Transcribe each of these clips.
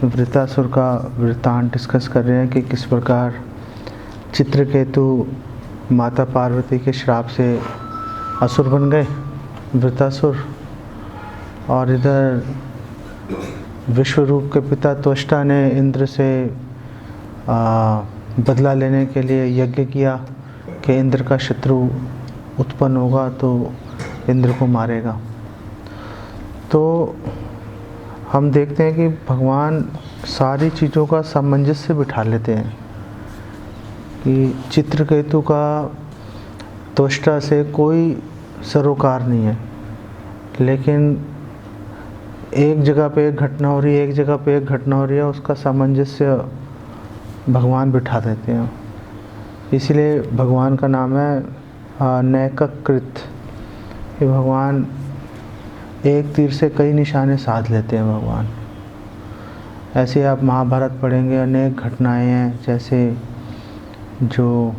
वृत्तासुर का वृत्तांत डिस्कस कर रहे हैं कि किस प्रकार चित्रकेतु माता पार्वती के श्राप से असुर बन गए वृत्तासुर, और इधर विश्वरूप के पिता त्वष्टा ने इंद्र से बदला लेने के लिए यज्ञ किया कि इंद्र का शत्रु उत्पन्न होगा तो इंद्र को मारेगा। तो हम देखते हैं कि भगवान सारी चीज़ों का सामंजस्य बिठा लेते हैं कि चित्रकेतु का त्वष्टा से कोई सरोकार नहीं है, लेकिन एक जगह पे एक घटना हो रही है, एक जगह पे एक घटना हो रही है, उसका सामंजस्य भगवान बिठा देते हैं। इसलिए भगवान का नाम है नैककृत। ये भगवान एक तीर से कई निशाने साध लेते हैं भगवान। ऐसे आप महाभारत पढ़ेंगे, अनेक घटनाएं हैं, जैसे जो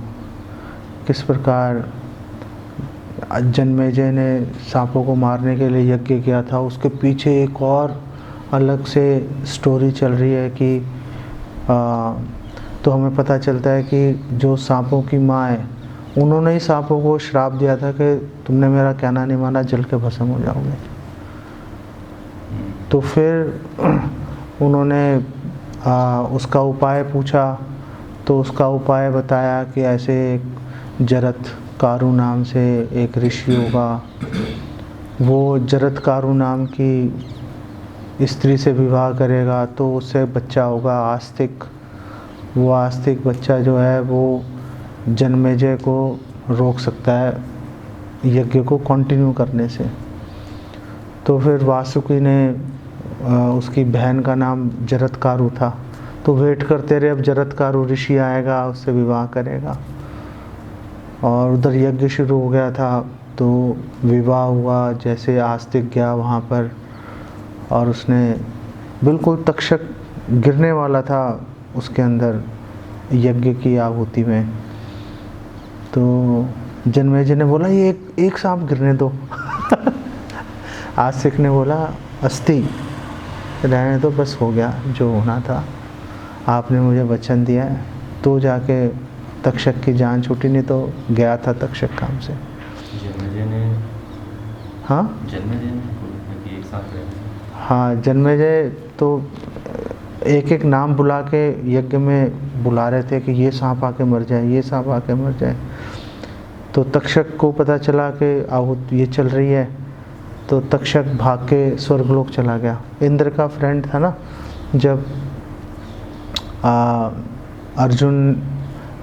किस प्रकार जन्मेजय ने सांपों को मारने के लिए यज्ञ किया था, उसके पीछे एक और अलग से स्टोरी चल रही है कि तो हमें पता चलता है कि जो सांपों की माँ है, उन्होंने ही सांपों को श्राप दिया था कि तुमने मेरा कहना नहीं माना, जल के भस्म हो जाओगे। तो फिर उन्होंने उसका उपाय पूछा, तो उसका उपाय बताया कि ऐसे एक जरत कारु नाम से एक ऋषि होगा, वो जरत कारु नाम की स्त्री से विवाह करेगा तो उससे बच्चा होगा आस्तिक। वो आस्तिक बच्चा जो है वो जन्मेजय को रोक सकता है यज्ञ को कंटिन्यू करने से। तो फिर वासुकी ने उसकी बहन का नाम जरत्कारु था, तो वेट करते रहे, अब जरत्कारु ऋषि आएगा, उससे विवाह करेगा। और उधर यज्ञ शुरू हो गया था, तो विवाह हुआ। जैसे आस्तिक गया वहाँ पर और उसने बिल्कुल तक्षक गिरने वाला था उसके अंदर यज्ञ की आहुति में, तो जन्मेजय ने बोला ये एक सांप गिरने दो। आस्तिक ने बोला अस्थि रहने दो, बस हो गया जो होना था, आपने मुझे वचन दिया है। तो जाके तक्षक की जान छूटी, नहीं तो गया था तक्षक काम से। हाँ, जन्मेजय तो एक एक नाम बुला के यज्ञ में बुला रहे थे कि ये सांप आके मर जाए, ये सांप आके मर जाए। तो तक्षक को पता चला कि आहूत ये चल रही है, तो तक्षक भाग के स्वर्गलोक चला गया। इंद्र का फ्रेंड था ना, जब अर्जुन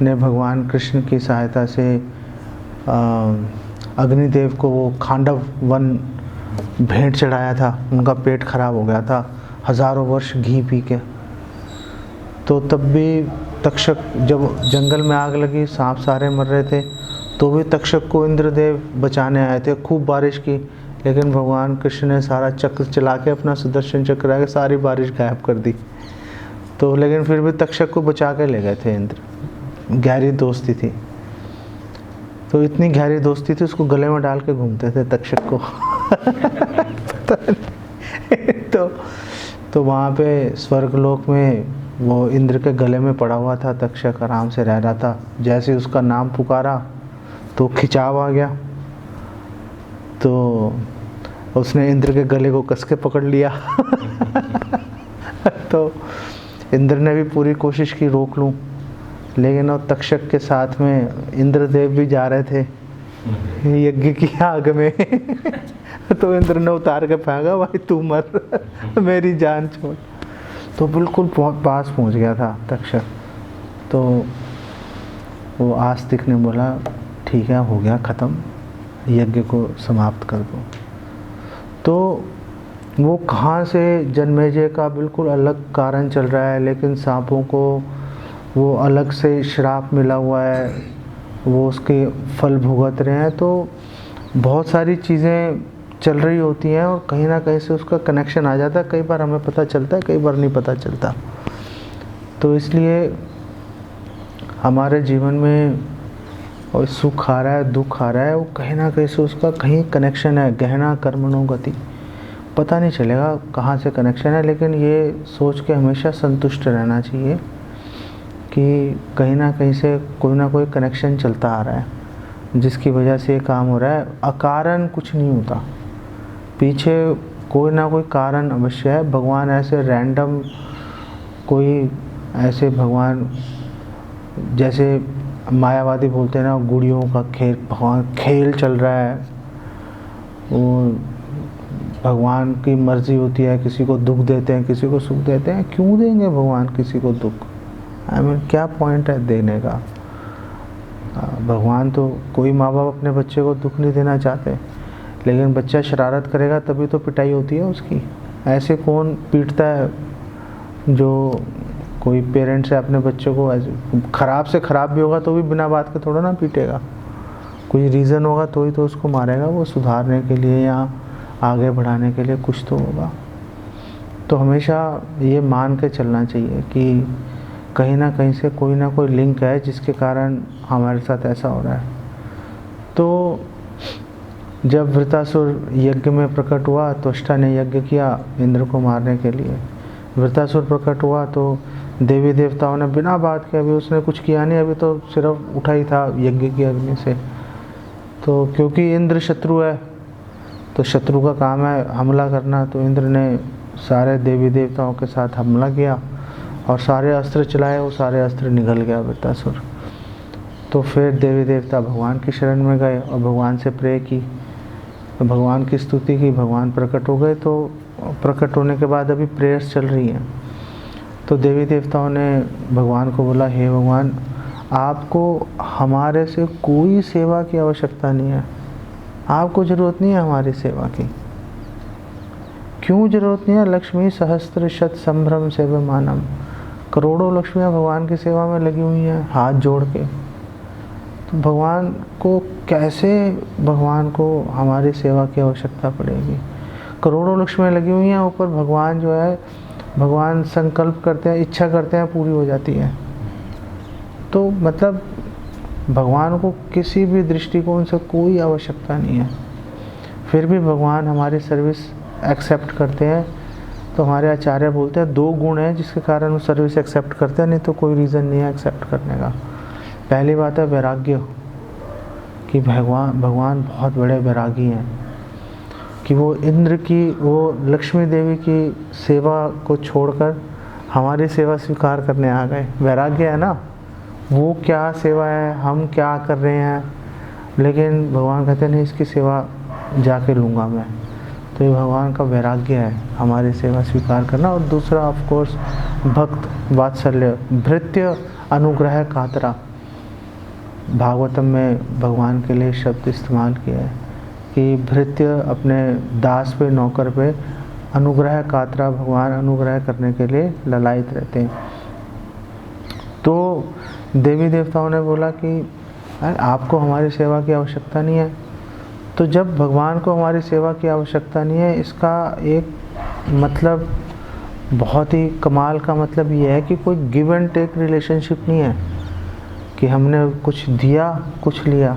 ने भगवान कृष्ण की सहायता से अग्निदेव को वो खांडव वन भेंट चढ़ाया था, उनका पेट खराब हो गया था हजारों वर्ष घी पी के। तो तब भी तक्षक, जब जंगल में आग लगी, सांप सारे मर रहे थे, तो भी तक्षक को इंद्रदेव बचाने आए थे। खूब बारिश की, लेकिन भगवान कृष्ण ने सारा चक्र चला के, अपना सुदर्शन चक्र आके सारी बारिश गायब कर दी। तो लेकिन फिर भी तक्षक को बचा के ले गए थे इंद्र। गहरी दोस्ती थी, तो इतनी गहरी दोस्ती थी, उसको गले में डाल के घूमते थे तक्षक को। तो वहाँ पे स्वर्गलोक में वो इंद्र के गले में पड़ा हुआ था तक्षक, आराम से रह रहा था। जैसे उसका नाम पुकारा तो खिंचाव आ गया, तो उसने इंद्र के गले को कस के पकड़ लिया। तो इंद्र ने भी पूरी कोशिश की रोक लूं, लेकिन और तक्षक के साथ में इंद्रदेव भी जा रहे थे यज्ञ की आग में। तो इंद्र ने उतार के फेंका, भाई तू मर, मेरी जान छोड़। तो बिल्कुल पास पहुंच गया था तक्षक। तो वो आस्तिक ने बोला ठीक है, हो गया ख़त्म, यज्ञ को समाप्त कर दो। तो वो कहाँ से जन्मेजय का बिल्कुल अलग कारण चल रहा है, लेकिन सांपों को वो अलग से श्राप मिला हुआ है, वो उसके फल भुगत रहे हैं। तो बहुत सारी चीज़ें चल रही होती हैं और कहीं ना कहीं से उसका कनेक्शन आ जाता है। कई बार हमें पता चलता है, कई बार नहीं पता चलता। तो इसलिए हमारे जीवन में और सुख आ रहा है, दुख आ रहा है, वो कहीं ना कहीं से उसका कहीं कनेक्शन है। गहना कर्मणो गति, पता नहीं चलेगा कहाँ से कनेक्शन है, लेकिन ये सोच के हमेशा संतुष्ट रहना चाहिए कि कहीं ना कहीं से कोई ना कोई कनेक्शन चलता आ रहा है जिसकी वजह से ये काम हो रहा है। अकारण कुछ नहीं होता, पीछे कोई ना कोई कारण अवश्य है। भगवान ऐसे रैंडम कोई ऐसे भगवान जैसे मायावादी बोलते हैं ना, गुड़ियों का खेल, भगवान खेल चल रहा है, वो भगवान की मर्जी होती है, किसी को दुख देते हैं किसी को सुख देते हैं। क्यों देंगे भगवान किसी को दुख? क्या पॉइंट है देने का? भगवान तो, कोई माँ बाप अपने बच्चे को दुख नहीं देना चाहते, लेकिन बच्चा शरारत करेगा तभी तो पिटाई होती है उसकी। ऐसे कौन पीटता है? जो कोई पेरेंट्स है अपने बच्चे को ऐसे ख़राब से ख़राब भी होगा तो भी बिना बात के थोड़ा ना पीटेगा, कोई रीज़न होगा तो ही तो उसको मारेगा, वो सुधारने के लिए या आगे बढ़ाने के लिए कुछ तो होगा। तो हमेशा ये मान के चलना चाहिए कि कहीं ना कहीं से कोई ना कोई लिंक है जिसके कारण हमारे साथ ऐसा हो रहा है। तो जब वृतासुर यज्ञ में प्रकट हुआ तो त्वष्टा ने यज्ञ किया इंद्र को मारने के लिए। वृतासुर प्रकट हुआ तो देवी देवताओं ने बिना बात के, अभी उसने कुछ किया नहीं, अभी तो सिर्फ उठा ही था यज्ञ की अग्नि से। तो क्योंकि इंद्र शत्रु है तो शत्रु का काम है हमला करना, तो इंद्र ने सारे देवी देवताओं के साथ हमला किया और सारे अस्त्र चलाए, वो सारे अस्त्र निगल गया वृतासुर। तो फिर देवी देवता भगवान की शरण में गए और भगवान से प्रे की, तो भगवान की स्तुति की, भगवान प्रकट हो गए। तो प्रकट होने के बाद अभी प्रेयर्स चल रही हैं। तो देवी देवताओं ने भगवान को बोला, हे भगवान, आपको हमारे से कोई सेवा की आवश्यकता नहीं है, आपको ज़रूरत नहीं है हमारी सेवा की। क्यों ज़रूरत नहीं है? लक्ष्मी सहस्त्र शत संभ्रम सेवमानम, करोड़ों लक्ष्मियाँ भगवान की सेवा में लगी हुई हैं हाथ जोड़ के। तो भगवान को कैसे, भगवान को हमारी सेवा की आवश्यकता पड़ेगी? करोड़ों लक्ष्मियाँ लगी हुई हैं, ऊपर भगवान जो है, भगवान संकल्प करते हैं, इच्छा करते हैं, पूरी हो जाती है। तो मतलब भगवान को किसी भी दृष्टिकोण से कोई आवश्यकता नहीं है, फिर भी भगवान हमारी सर्विस एक्सेप्ट करते हैं। तो हमारे आचार्य बोलते हैं 2 गुण हैं जिसके कारण वो सर्विस एक्सेप्ट करते हैं, नहीं तो कोई रीज़न नहीं है एक्सेप्ट करने का। पहली बात है वैराग्य, कि भगवान बहुत बड़े वैरागी हैं, कि वो इंद्र की, वो लक्ष्मी देवी की सेवा को छोड़कर हमारी सेवा स्वीकार करने आ गए। वैराग्य है ना, वो क्या सेवा है, हम क्या कर रहे हैं, लेकिन भगवान कहते नहीं, इसकी सेवा जाके लूँगा मैं। तो ये भगवान का वैराग्य है, हमारी सेवा स्वीकार करना। और दूसरा ऑफ कोर्स भक्त वात्सल्य, भृत्य अनुग्रह कातरा। भागवतम में भगवान के लिए शब्द इस्तेमाल किया है कि भृत्य अपने दास पे, नौकर पे, अनुग्रह कातरा, भगवान अनुग्रह करने के लिए ललायित रहते हैं। तो देवी देवताओं ने बोला कि आपको हमारी सेवा की आवश्यकता नहीं है। तो जब भगवान को हमारी सेवा की आवश्यकता नहीं है, इसका एक मतलब बहुत ही कमाल का मतलब ये है कि कोई गिव एंड टेक रिलेशनशिप नहीं है कि हमने कुछ दिया कुछ लिया।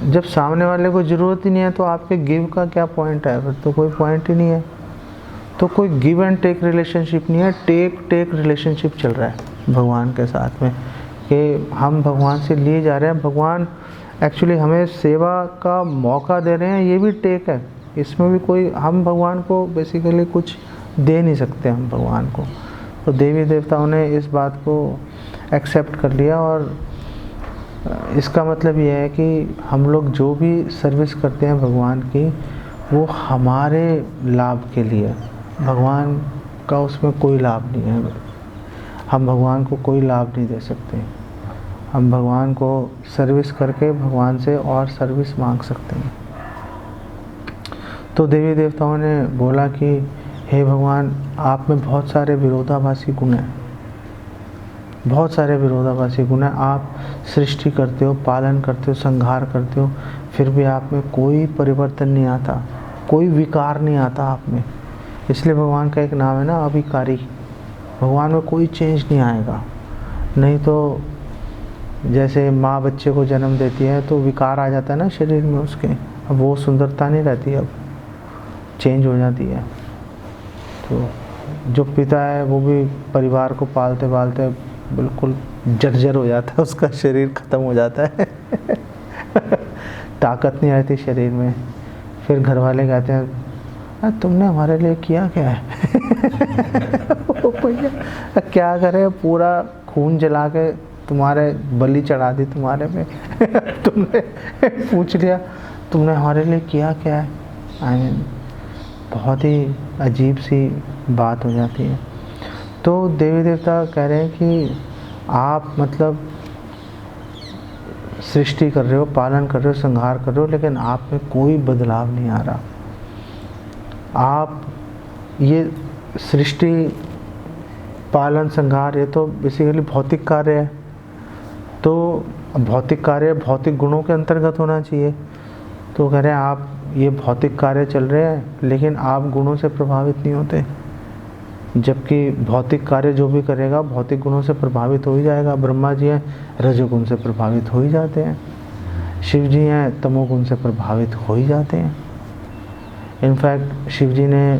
जब सामने वाले को ज़रूरत ही नहीं है तो आपके गिव का क्या पॉइंट है? फिर तो कोई पॉइंट ही नहीं है। तो कोई गिव एंड टेक रिलेशनशिप नहीं है, टेक रिलेशनशिप चल रहा है भगवान के साथ में, कि हम भगवान से लिए जा रहे हैं, भगवान एक्चुअली हमें सेवा का मौका दे रहे हैं, ये भी टेक है। इसमें भी कोई, हम भगवान को बेसिकली कुछ दे नहीं सकते हम भगवान को। तो देवी देवताओं ने इस बात को एक्सेप्ट कर लिया और इसका मतलब ये है कि हम लोग जो भी सर्विस करते हैं भगवान की, वो हमारे लाभ के लिए, भगवान का उसमें कोई लाभ नहीं है। हम भगवान को कोई लाभ नहीं दे सकते। हम भगवान को सर्विस करके भगवान से और सर्विस मांग सकते हैं। तो देवी देवताओं ने बोला कि हे भगवान, आप में बहुत सारे विरोधाभासी गुण हैं, बहुत सारे विरोधाभासी गुण हैं। आप सृष्टि करते हो, पालन करते हो, संहार करते हो, फिर भी आप में कोई परिवर्तन नहीं आता, कोई विकार नहीं आता आप में। इसलिए भगवान का एक नाम है ना, अविकारी। भगवान में कोई चेंज नहीं आएगा। नहीं तो जैसे माँ बच्चे को जन्म देती है तो विकार आ जाता है ना शरीर में उसके, अब वो सुंदरता नहीं रहती। अब चेंज हो जाती है। तो जो पिता है वो भी परिवार को पालते पालते बिल्कुल जर्जर हो जाता है, उसका शरीर ख़त्म हो जाता है ताकत नहीं रहती शरीर में। फिर घर वाले कहते हैं तुमने हमारे लिए किया क्या है क्या करे, पूरा खून जला के तुम्हारे बलि चढ़ा दी तुम्हारे पे तुमने पूछ लिया तुमने हमारे लिए किया क्या है। आई मीन बहुत ही अजीब सी बात हो जाती है। तो देवी देवता कह रहे हैं कि आप मतलब सृष्टि कर रहे हो, पालन कर रहे हो, संहार कर रहे हो, लेकिन आप में कोई बदलाव नहीं आ रहा। आप ये सृष्टि पालन संहार ये तो बेसिकली भौतिक कार्य है, तो भौतिक कार्य भौतिक गुणों के अंतर्गत होना चाहिए। तो कह रहे हैं आप ये भौतिक कार्य चल रहे हैं लेकिन आप गुणों से प्रभावित नहीं होते, जबकि भौतिक कार्य जो भी करेगा भौतिक गुणों से प्रभावित हो ही जाएगा। ब्रह्मा जी हैं रजोगुण से प्रभावित हो ही जाते हैं, शिव जी हैं तमोगुण से प्रभावित हो ही जाते हैं। इनफैक्ट शिव जी ने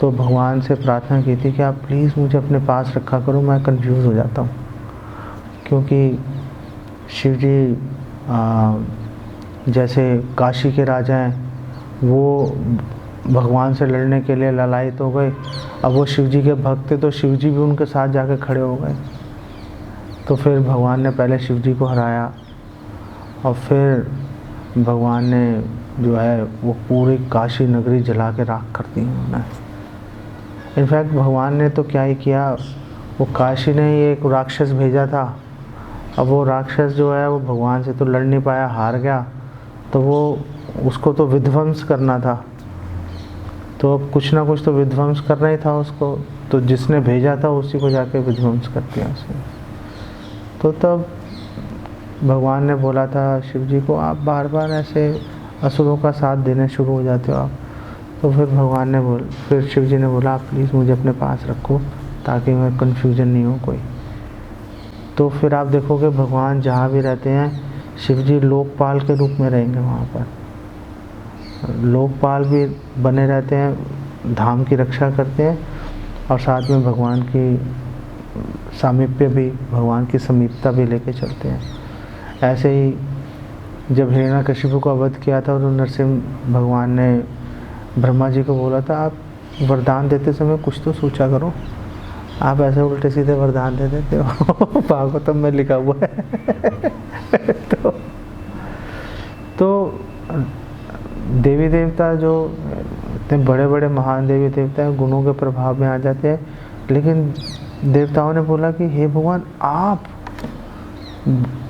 तो भगवान से प्रार्थना की थी कि आप प्लीज़ मुझे अपने पास रखा करो, मैं कंफ्यूज हो जाता हूँ। क्योंकि शिव जी जैसे काशी के राजा हैं, वो भगवान से लड़ने के लिए ललायत हो गए। अब वो शिव जी के भक्त थे तो शिव जी भी उनके साथ जाके खड़े हो गए। तो फिर भगवान ने पहले शिव जी को हराया और फिर भगवान ने जो है वो पूरी काशी नगरी जला के राख कर दी उन्होंने। इनफैक्ट भगवान ने तो क्या ही किया, वो काशी ने ही एक राक्षस भेजा था। अब वो राक्षस जो है वो भगवान से तो लड़ नहीं पाया, हार गया, तो वो उसको तो विध्वंस करना था। तो अब कुछ ना कुछ तो विध्वंस करना ही था उसको, तो जिसने भेजा था उसी को जाके विध्वंस कर दिया उसने। तो तब भगवान ने बोला था शिव जी को आप बार बार ऐसे असुरों का साथ देने शुरू हो जाते हो आप। तो फिर शिव जी ने बोला आप प्लीज़ मुझे अपने पास रखो ताकि मैं कन्फ्यूजन नहीं हो कोई। तो फिर आप देखोगे भगवान जहाँ भी रहते हैं शिव जी लोकपाल के रूप में रहेंगे वहाँ पर। लोकपाल भी बने रहते हैं, धाम की रक्षा करते हैं और साथ में भगवान की सामीप्य भी, भगवान की समीपता भी लेके चलते हैं। ऐसे ही जब हिरण्यकशिपु को वध किया था और नरसिंह भगवान ने ब्रह्मा जी को बोला था आप वरदान देते समय कुछ तो सोचा करो, आप ऐसे उल्टे सीधे वरदान दे देते हो भागवतम में लिखा हुआ है तो देवी देवता जो इतने बड़े बड़े महान देवी देवता हैं गुणों के प्रभाव में आ जाते हैं, लेकिन देवताओं ने बोला कि हे भगवान आप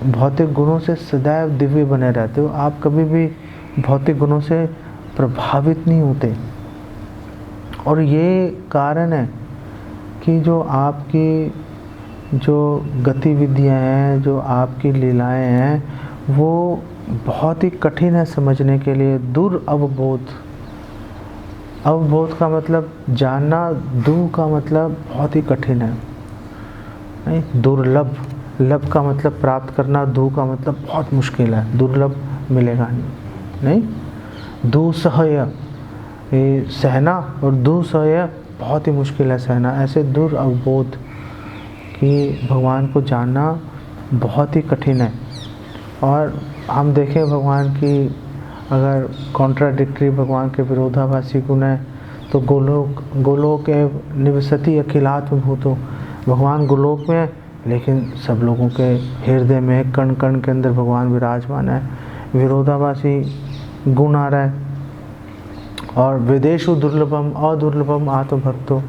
भौतिक गुणों से सदैव दिव्य बने रहते हो, आप कभी भी भौतिक गुणों से प्रभावित नहीं होते। और ये कारण है कि जो आपकी जो गतिविधियाँ हैं, जो आपकी लीलाएं हैं, वो बहुत ही कठिन है समझने के लिए। दुर्अवबोध, अवबोध का मतलब जानना, दु का मतलब बहुत ही कठिन है, नहीं दुर्लभ, लब का मतलब प्राप्त करना, दु का मतलब बहुत मुश्किल है, दुर्लभ मिलेगा नहीं। दुसह्य ये सहना और दुसह्य बहुत ही मुश्किल है सहना। ऐसे दुर्अवबोध कि भगवान को जानना बहुत ही कठिन है। और हम देखें भगवान की अगर कॉन्ट्राडिक्टरी, भगवान के विरोधाभासी गुण है तो गोलोक निवसति अखिलात्म भूतो, भगवान गोलोक में है लेकिन सब लोगों के हृदय में कण कण के अंदर भगवान विराजमान है। विरोधाभासी गुण आ रहा है। और विदेशु दुर्लभम अदुर्लभम आत्मभक्तो,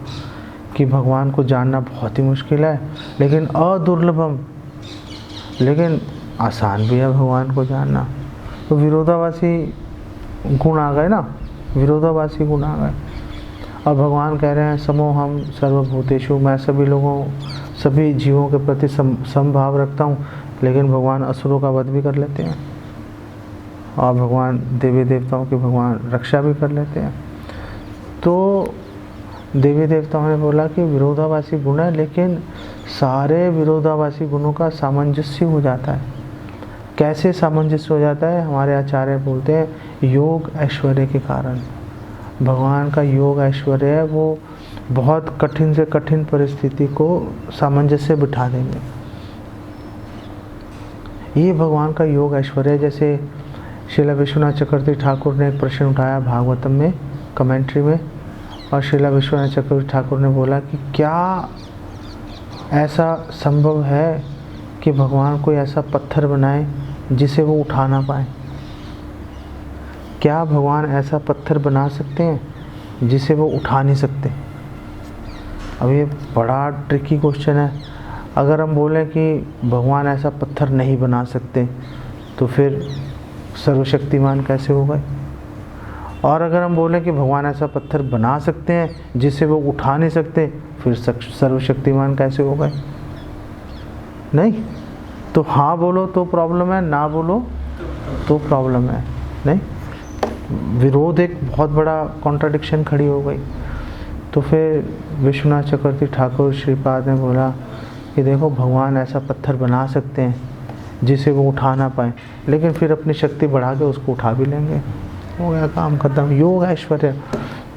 कि भगवान को जानना बहुत ही मुश्किल है लेकिन अदुर्लभम, लेकिन आसान भी है भगवान को जानना। तो विरोधाभासी गुण आ गए ना, विरोधाभासी गुण आ गए। और भगवान कह रहे हैं समोहम सर्वभूतेषु, मैं सभी लोगों, सभी जीवों के प्रति समभाव रखता हूँ, लेकिन भगवान असुरों का वध भी कर लेते हैं और भगवान देवी देवताओं की भगवान रक्षा भी कर लेते हैं। तो देवी देवताओं ने बोला कि विरोधाभासी गुण है, लेकिन सारे विरोधाभासी गुणों का सामंजस्य हो जाता है। कैसे सामंजस्य हो जाता है? हमारे आचार्य बोलते हैं योग ऐश्वर्य के कारण। भगवान का योग ऐश्वर्य है, वो बहुत कठिन से कठिन परिस्थिति को सामंजस्य बिठा देंगे। ये भगवान का योग ऐश्वर्य है। जैसे श्रीला विश्वनाथ चक्रवर्ती ठाकुर ने एक प्रश्न उठाया भागवतम में कमेंट्री में, और श्रीला विश्वनाथ चक्रवर्ती ठाकुर ने बोला कि क्या ऐसा संभव है कि भगवान कोई ऐसा पत्थर बनाए जिसे वो उठा ना पाए? क्या भगवान ऐसा पत्थर बना सकते हैं जिसे वो उठा नहीं सकते? अब ये बड़ा ट्रिकी क्वेश्चन है। अगर हम बोलें कि भगवान ऐसा पत्थर नहीं बना सकते तो फिर सर्वशक्तिमान कैसे हो गए? और अगर हम बोलें कि भगवान ऐसा पत्थर बना सकते हैं जिसे वो उठा नहीं सकते, फिर सर्वशक्तिमान कैसे हो गए? नहीं। तो हाँ बोलो तो प्रॉब्लम है, ना बोलो तो प्रॉब्लम है। नहीं, विरोध एक बहुत बड़ा कॉन्ट्राडिक्शन खड़ी हो गई। तो फिर विश्वनाथ चक्रवर्ती ठाकुर श्रीपाद ने बोला कि देखो भगवान ऐसा पत्थर बना सकते हैं जिसे वो उठा ना पाए, लेकिन फिर अपनी शक्ति बढ़ा के उसको उठा भी लेंगे। हो गया काम खत्म, योग ऐश्वर्य।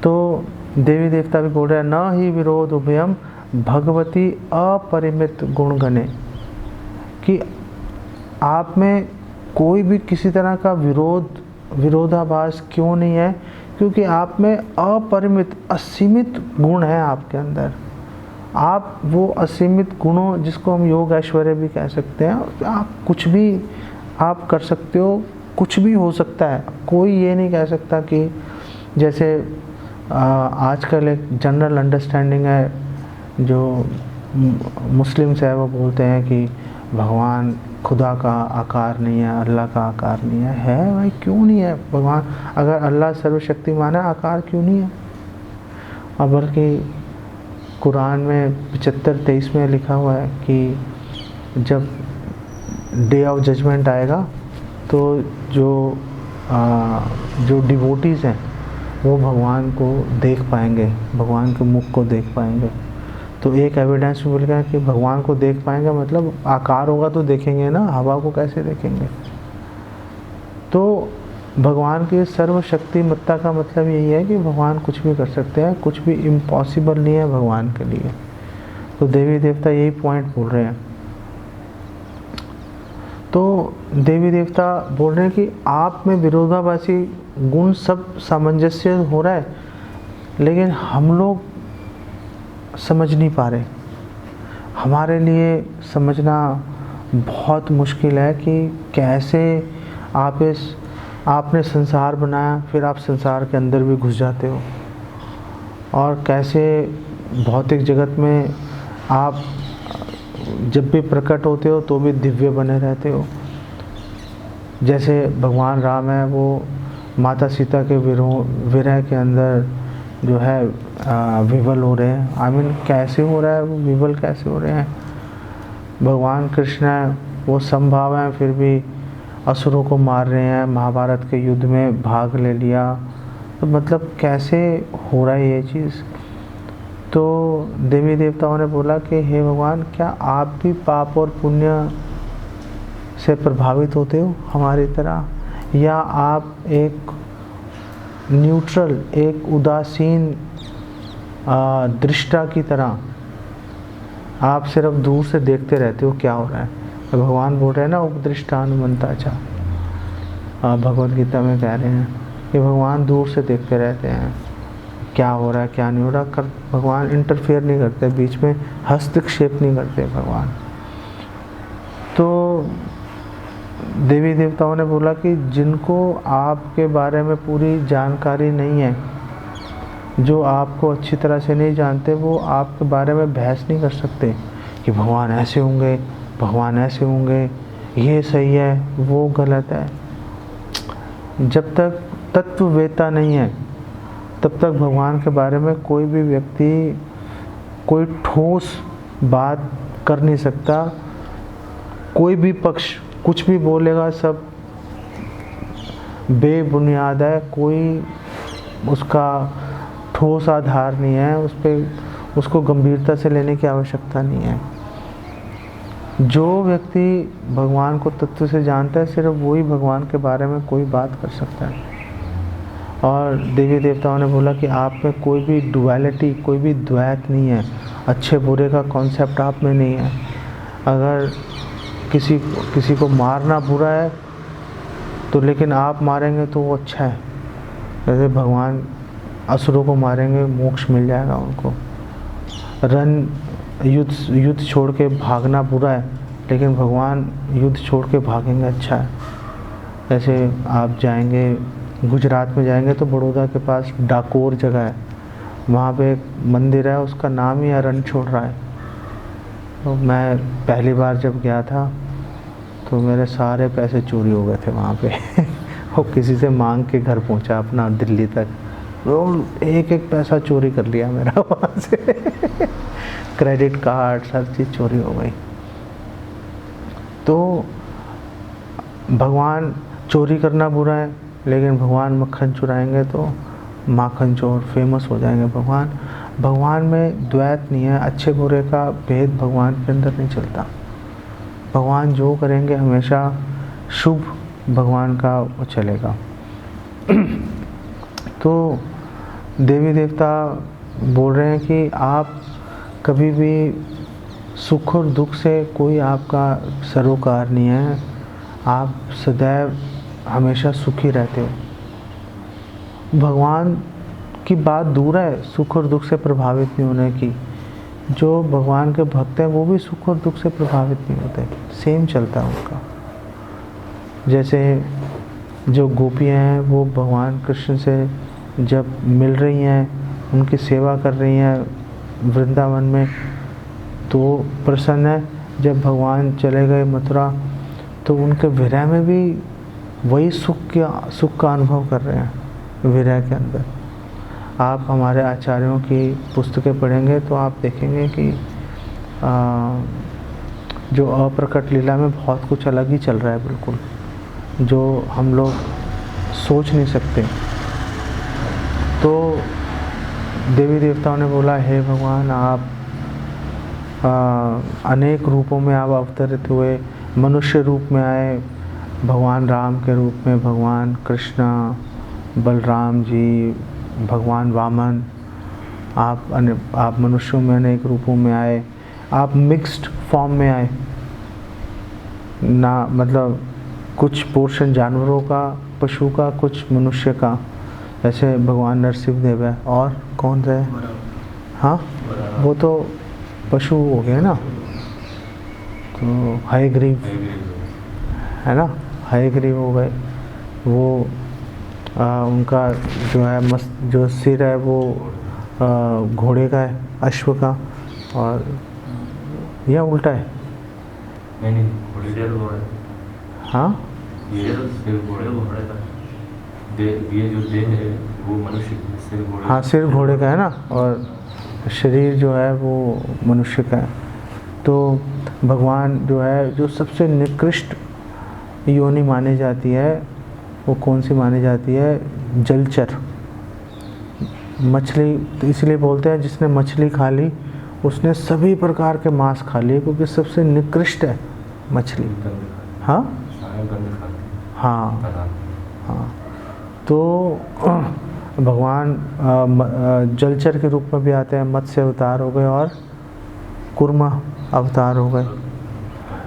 तो देवी देवता भी बोल रहे हैं न ही विरोध उभयम भगवती अपरिमित गुण गणे, कि आप में कोई भी किसी तरह का विरोधाभास क्यों नहीं है? क्योंकि आप में अपरिमित असीमित गुण है आपके अंदर। आप वो असीमित गुणों जिसको हम योग ऐश्वर्य भी कह सकते हैं, आप कुछ भी आप कर सकते हो, कुछ भी हो सकता है। कोई ये नहीं कह सकता कि जैसे आजकल एक जनरल अंडरस्टैंडिंग है जो मुस्लिम्स है, वो बोलते हैं कि भगवान खुदा का आकार नहीं है, अल्लाह का आकार नहीं है। है भाई, क्यों नहीं है? भगवान अगर अल्लाह सर्वशक्तिमान है, आकार क्यों नहीं है? और बल्कि कुरान में 75:23 में लिखा हुआ है कि जब डे ऑफ जजमेंट आएगा तो जो डिवोटीज़ हैं वो भगवान को देख पाएंगे, भगवान के मुख को देख पाएंगे। तो एक एविडेंस में मिल गया कि भगवान को देख पाएंगे मतलब आकार होगा तो देखेंगे ना, हवा को कैसे देखेंगे? तो भगवान की सर्वशक्तिमत्ता का मतलब यही है कि भगवान कुछ भी कर सकते हैं, कुछ भी इम्पॉसिबल नहीं है भगवान के लिए। तो देवी देवता यही पॉइंट बोल रहे हैं। तो देवी देवता बोल रहे हैं कि आप में विरोधाभासी गुण सब सामंजस्य हो रहा है, लेकिन हम लोग समझ नहीं पा रहे। हमारे लिए समझना बहुत मुश्किल है कि कैसे आपने संसार बनाया, फिर आप संसार के अंदर भी घुस जाते हो, और कैसे भौतिक जगत में आप जब भी प्रकट होते हो तो भी दिव्य बने रहते हो। जैसे भगवान राम है, वो माता सीता के विरह के अंदर जो है विवल हो रहे हैं। आई मीन कैसे हो रहा है वो विवल, कैसे हो रहे हैं? भगवान कृष्ण है, वो समभाव हैं, फिर भी असुरों को मार रहे हैं, महाभारत के युद्ध में भाग ले लिया। तो मतलब कैसे हो रहा है ये चीज़? तो देवी देवताओं ने बोला कि हे भगवान, क्या आप भी पाप और पुण्य से प्रभावित होते हो हमारी तरह, या आप एक न्यूट्रल, एक उदासीन दृष्टा की तरह आप सिर्फ दूर से देखते रहते हो क्या हो रहा है? भगवान बोल रहे हैं ना, उपदृष्टा अनुमंता चा, भगवद गीता में कह रहे हैं कि भगवान दूर से देखते रहते हैं क्या हो रहा है क्या नहीं हो रहा। भगवान इंटरफेयर नहीं करते, बीच में हस्तक्षेप नहीं करते भगवान। तो देवी देवताओं ने बोला कि जिनको आपके बारे में पूरी जानकारी नहीं है, जो आपको अच्छी तरह से नहीं जानते, वो आपके बारे में बहस नहीं कर सकते कि भगवान ऐसे होंगे, भगवान ऐसे होंगे, ये सही है वो गलत है। जब तक तत्ववेता नहीं है तब तक भगवान के बारे में कोई भी व्यक्ति कोई ठोस बात कर नहीं सकता। कोई भी पक्ष कुछ भी बोलेगा सब बेबुनियाद है, कोई उसका ठोस आधार नहीं है, उसको गंभीरता से लेने की आवश्यकता नहीं है। जो व्यक्ति भगवान को तत्व से जानता है, सिर्फ वही भगवान के बारे में कोई बात कर सकता है। और देवी देवताओं ने बोला कि आप में कोई भी डुअलिटी, कोई भी द्वैत नहीं है, अच्छे बुरे का कॉन्सेप्ट आप में नहीं है। अगर किसी को मारना बुरा है तो लेकिन आप मारेंगे तो वो अच्छा है। जैसे भगवान असुरों को मारेंगे, मोक्ष मिल जाएगा उनको। युद्ध छोड़ के भागना बुरा है, लेकिन भगवान युद्ध छोड़ के भागेंगे अच्छा है। जैसे आप जाएंगे गुजरात में जाएंगे तो बड़ौदा के पास डाकोर जगह है, वहाँ पे एक मंदिर है, उसका नाम ही रण छोड़ रहा है। तो मैं पहली बार जब गया था तो मेरे सारे पैसे चोरी हो गए थे वहाँ पे और किसी से मांग के घर पहुँचा अपना दिल्ली तक, तो एक पैसा चोरी कर लिया मेरा वहाँ से क्रेडिट कार्ड हर चीज़ चोरी हो गई। तो भगवान चोरी करना बुरा है, लेकिन भगवान मक्खन चुराएंगे तो माखन चोर फेमस हो जाएंगे। भगवान में द्वैत नहीं है, अच्छे बुरे का भेद भगवान के अंदर नहीं चलता। भगवान जो करेंगे हमेशा शुभ भगवान का वो चलेगा। तो देवी देवता बोल रहे हैं कि आप कभी भी सुख और दुख से कोई आपका सरोकार नहीं है, आप सदैव हमेशा सुखी रहते हो। भगवान की बात दूर है सुख और दुख से प्रभावित नहीं होने की। जो भगवान के भक्त हैं वो भी सुख और दुख से प्रभावित नहीं होते, सेम चलता है उनका। जैसे जो गोपियाँ हैं वो भगवान कृष्ण से जब मिल रही हैं, उनकी सेवा कर रही हैं वृंदावन में, तो प्रसन्न है। जब भगवान चले गए मथुरा तो उनके विरह में भी वही सुख का अनुभव कर रहे हैं विरह के अंदर। आप हमारे आचार्यों की पुस्तकें पढ़ेंगे तो आप देखेंगे कि जो अप्रकट लीला में बहुत कुछ अलग ही चल रहा है, बिल्कुल जो हम लोग सोच नहीं सकते। तो देवी देवताओं ने बोला, हे भगवान, आप अनेक रूपों में आप अवतरित हुए। मनुष्य रूप में आए, भगवान राम के रूप में, भगवान कृष्णा, बलराम जी, भगवान वामन, आप मनुष्यों में अनेक रूपों में आए। आप मिक्स्ड फॉर्म में आए ना, मतलब कुछ पोर्शन जानवरों का, पशु का, कुछ मनुष्य का। जैसे भगवान नरसिंह देव है, और कौन से? हाँ, वो तो पशु हो गए ना। तो हयग्रीव है ना, हयग्रीव हो गए। वो उनका जो है जो सिर है वो घोड़े का है, अश्व का, और यह उल्टा है। नहीं, घोड़े। हाँ, ये जो देह है वो मनुष्य का, सिर घोड़े। हाँ, सिर घोड़े का है ना, और शरीर जो है वो मनुष्य का है। तो भगवान जो है, जो सबसे निकृष्ट योनि मानी जाती है, वो कौन सी मानी जाती है? जलचर, मछली। तो इसलिए बोलते हैं जिसने मछली खा ली उसने सभी प्रकार के मांस खा लिए, क्योंकि सबसे निकृष्ट है मछली। हाँ हाँ हाँ। तो भगवान जलचर के रूप में भी आते हैं, मत्स्य अवतार हो गए और कुर्मा अवतार हो गए,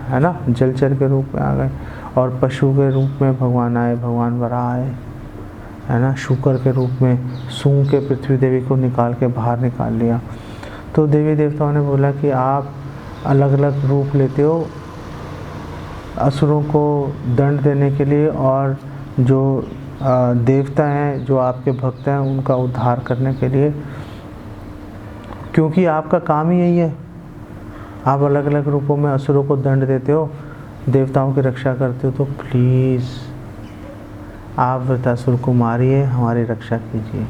है ना, जलचर के रूप में आ गए। और पशु के रूप में भगवान आए, भगवान वराह आए, है ना, शूकर के रूप में सूंघ के पृथ्वी देवी को निकाल के बाहर निकाल लिया। तो देवी देवताओं ने बोला कि आप अलग अलग रूप लेते हो असुरों को दंड देने के लिए, और जो देवता हैं, जो आपके भक्त हैं, उनका उद्धार करने के लिए, क्योंकि आपका काम ही यही है। आप अलग अलग रूपों में असुरों को दंड देते हो, देवताओं की रक्षा करते हो। तो प्लीज़ आप वृतासुर को मारिए, हमारी रक्षा कीजिए।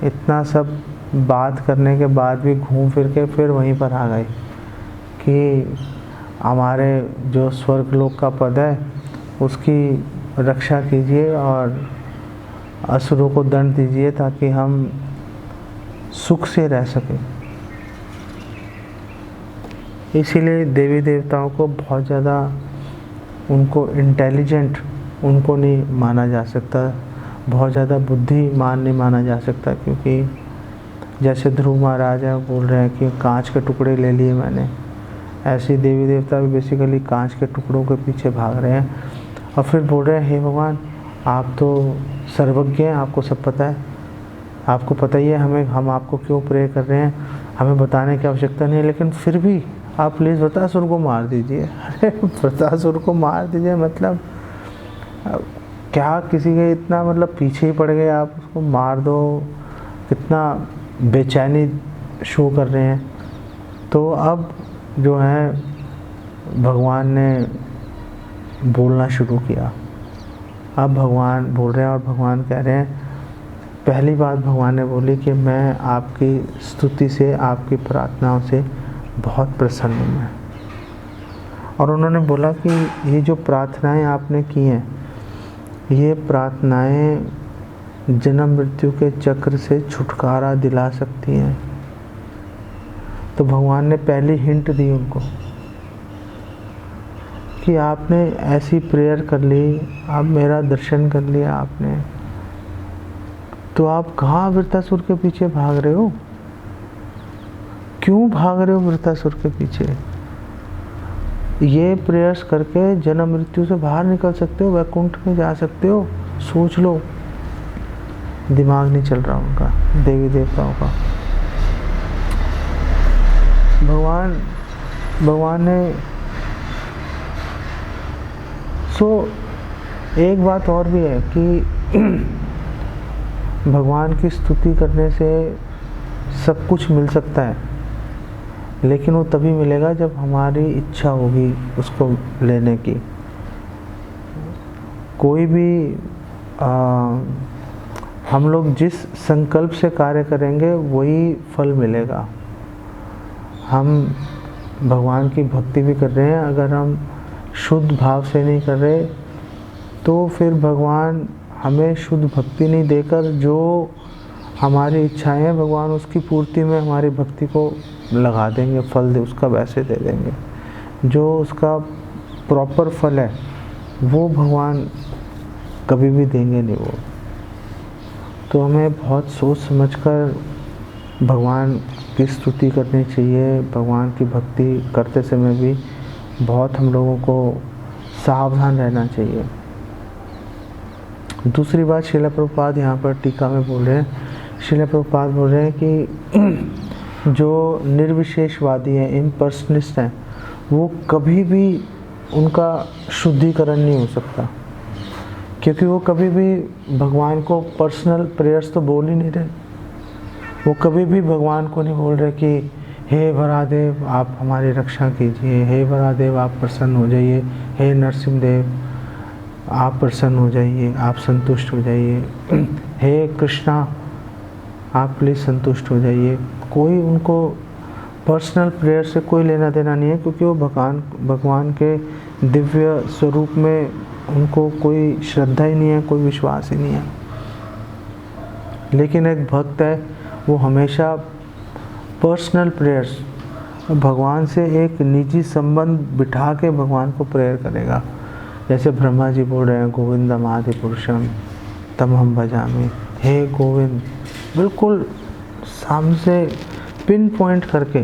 इतना सब बात करने के बाद भी घूम फिर के फिर वहीं पर आ गए कि हमारे जो स्वर्गलोक का पद है उसकी रक्षा कीजिए और असुरों को दंड दीजिए, ताकि हम सुख से रह सकें। इसीलिए देवी देवताओं को बहुत ज़्यादा उनको इंटेलिजेंट उनको नहीं माना जा सकता। बहुत ज़्यादा बुद्धिमान नहीं माना जा सकता, क्योंकि जैसे ध्रुव महाराज है बोल रहे हैं कि कांच के टुकड़े ले लिए मैंने, ऐसे ही देवी देवता भी बेसिकली कांच के टुकड़ों के पीछे भाग रहे हैं और फिर बोल रहे हैं हे भगवान आप तो सर्वज्ञ हैं, आपको सब पता है, आपको पता ही है हम आपको क्यों प्रे कर रहे हैं, हमें बताने की आवश्यकता नहीं है, लेकिन फिर भी आप प्लीज़ वृत्रासुर को मार दीजिए। अरे वृत्रासुर को मार दीजिए मतलब क्या किसी के इतना मतलब पीछे ही पड़ गए, आप उसको मार दो, कितना बेचैनी शो कर रहे हैं। तो अब जो है भगवान ने बोलना शुरू किया। अब भगवान बोल रहे हैं और भगवान कह रहे हैं, पहली बात भगवान ने बोली कि मैं आपकी स्तुति से, आपकी प्रार्थनाओं से बहुत प्रसन्न हूँ मैं। और उन्होंने बोला कि ये जो प्रार्थनाएं आपने की हैं, ये प्रार्थनाएं जन्म मृत्यु के चक्र से छुटकारा दिला सकती हैं। तो भगवान ने पहली हिंट दी उनको कि आपने ऐसी प्रेयर कर ली, आप मेरा दर्शन कर लिया आपने, तो आप कहाँ वृत्रासुर के पीछे भाग रहे हो, क्यों भाग रहे हो वृत्रासुर के पीछे? ये प्रेयर्स करके जन्म मृत्यु से बाहर निकल सकते हो, वैकुंठ में जा सकते हो, सोच लो। दिमाग नहीं चल रहा उनका, देवी देवताओं का। भगवान ने एक बात और भी है कि भगवान की स्तुति करने से सब कुछ मिल सकता है, लेकिन वो तभी मिलेगा जब हमारी इच्छा होगी उसको लेने की। कोई भी हम लोग जिस संकल्प से कार्य करेंगे वही फल मिलेगा। हम भगवान की भक्ति भी कर रहे हैं, अगर हम शुद्ध भाव से नहीं कर रहे तो फिर भगवान हमें शुद्ध भक्ति नहीं देकर जो हमारी इच्छाएं हैं भगवान उसकी पूर्ति में हमारी भक्ति को लगा देंगे, फल दे उसका वैसे दे देंगे। जो उसका प्रॉपर फल है वो भगवान कभी भी देंगे नहीं वो। तो हमें बहुत सोच समझकर भगवान की स्तुति करनी चाहिए। भगवान की भक्ति करते समय भी बहुत हम लोगों को सावधान रहना चाहिए। दूसरी बात श्रील प्रभुपाद यहाँ पर टीका में बोल रहे हैं। श्रील प्रभुपाद बोल रहे हैं कि जो निर्विशेषवादी हैं, इम्पर्सनिस्ट हैं, वो कभी भी उनका शुद्धिकरण नहीं हो सकता, क्योंकि वो कभी भी भगवान को पर्सनल प्रेयर्स तो बोल ही नहीं रहे। वो कभी भी भगवान को नहीं बोल रहे कि हे वरादेव आप हमारी रक्षा कीजिए, हे वरादेव आप प्रसन्न हो जाइए, हे नरसिंहदेव आप प्रसन्न हो जाइए, आप संतुष्ट हो जाइए, हे कृष्णा आप प्लीज़ संतुष्ट हो जाइए। कोई उनको पर्सनल प्रेयर से कोई लेना देना नहीं है, क्योंकि वो भगवान के दिव्य स्वरूप में उनको कोई श्रद्धा ही नहीं है, कोई विश्वास ही नहीं है। लेकिन एक भक्त है वो हमेशा पर्सनल प्रेयर्स, भगवान से एक निजी संबंध बिठा के भगवान को प्रेयर करेगा। जैसे ब्रह्मा जी बोल रहे हैं गोविंदम आदि पुरुषम तम हम भजामि, हे गोविंद, बिल्कुल सामने से पिन पॉइंट करके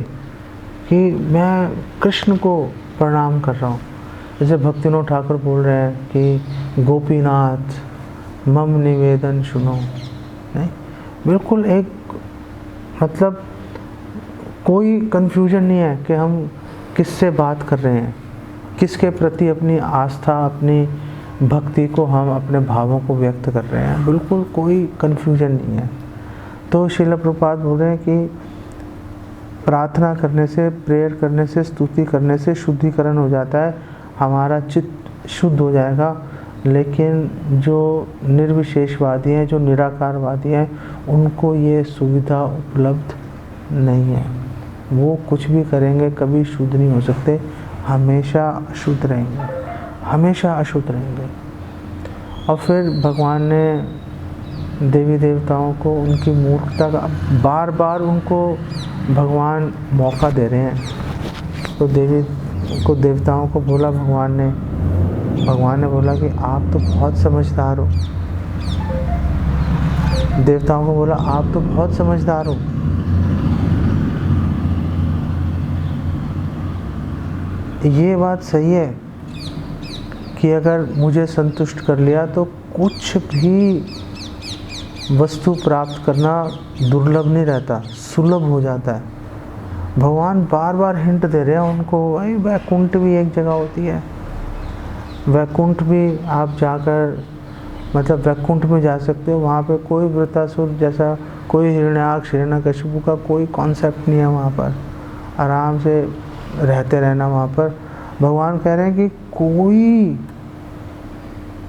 कि मैं कृष्ण को प्रणाम कर रहा हूँ। जैसे भक्तिविनोद ठाकुर बोल रहे हैं कि गोपीनाथ मम निवेदन सुनो, नहीं बिल्कुल एक मतलब कोई कन्फ्यूजन नहीं है कि हम किससे बात कर रहे हैं, किसके प्रति अपनी आस्था अपनी भक्ति को हम अपने भावों को व्यक्त कर रहे हैं, बिल्कुल कोई कन्फ्यूजन नहीं है। तो श्रील प्रभुपाद बोल रहे हैं कि प्रार्थना करने से, प्रेयर करने से, स्तुति करने से शुद्धिकरण हो जाता है, हमारा चित्त शुद्ध हो जाएगा। लेकिन जो निर्विशेषवादी हैं, जो निराकारवादी हैं, उनको ये सुविधा उपलब्ध नहीं है। वो कुछ भी करेंगे कभी शुद्ध नहीं हो सकते, हमेशा अशुद्ध रहेंगे, हमेशा अशुद्ध रहेंगे। और फिर भगवान ने देवी देवताओं को उनकी मूर्खता का बार बार उनको भगवान मौका दे रहे हैं। तो देवताओं को बोला भगवान ने बोला कि आप तो बहुत समझदार हो, देवताओं को बोला आप तो बहुत समझदार हो, ये बात सही है कि अगर मुझे संतुष्ट कर लिया तो कुछ भी वस्तु प्राप्त करना दुर्लभ नहीं रहता, सुलभ हो जाता है। भगवान बार बार हिंट दे रहे हैं उनको, भाई वैकुंठ भी एक जगह होती है, वैकुंठ भी आप जाकर मतलब वैकुंठ में जा सकते हो, वहाँ पे कोई वृत्तासुर जैसा, कोई हिरण्याक्ष हिरण्यकशिपु का कोई कॉन्सेप्ट नहीं है, वहाँ पर आराम से रहते रहना। वहाँ पर भगवान कह रहे हैं कि कोई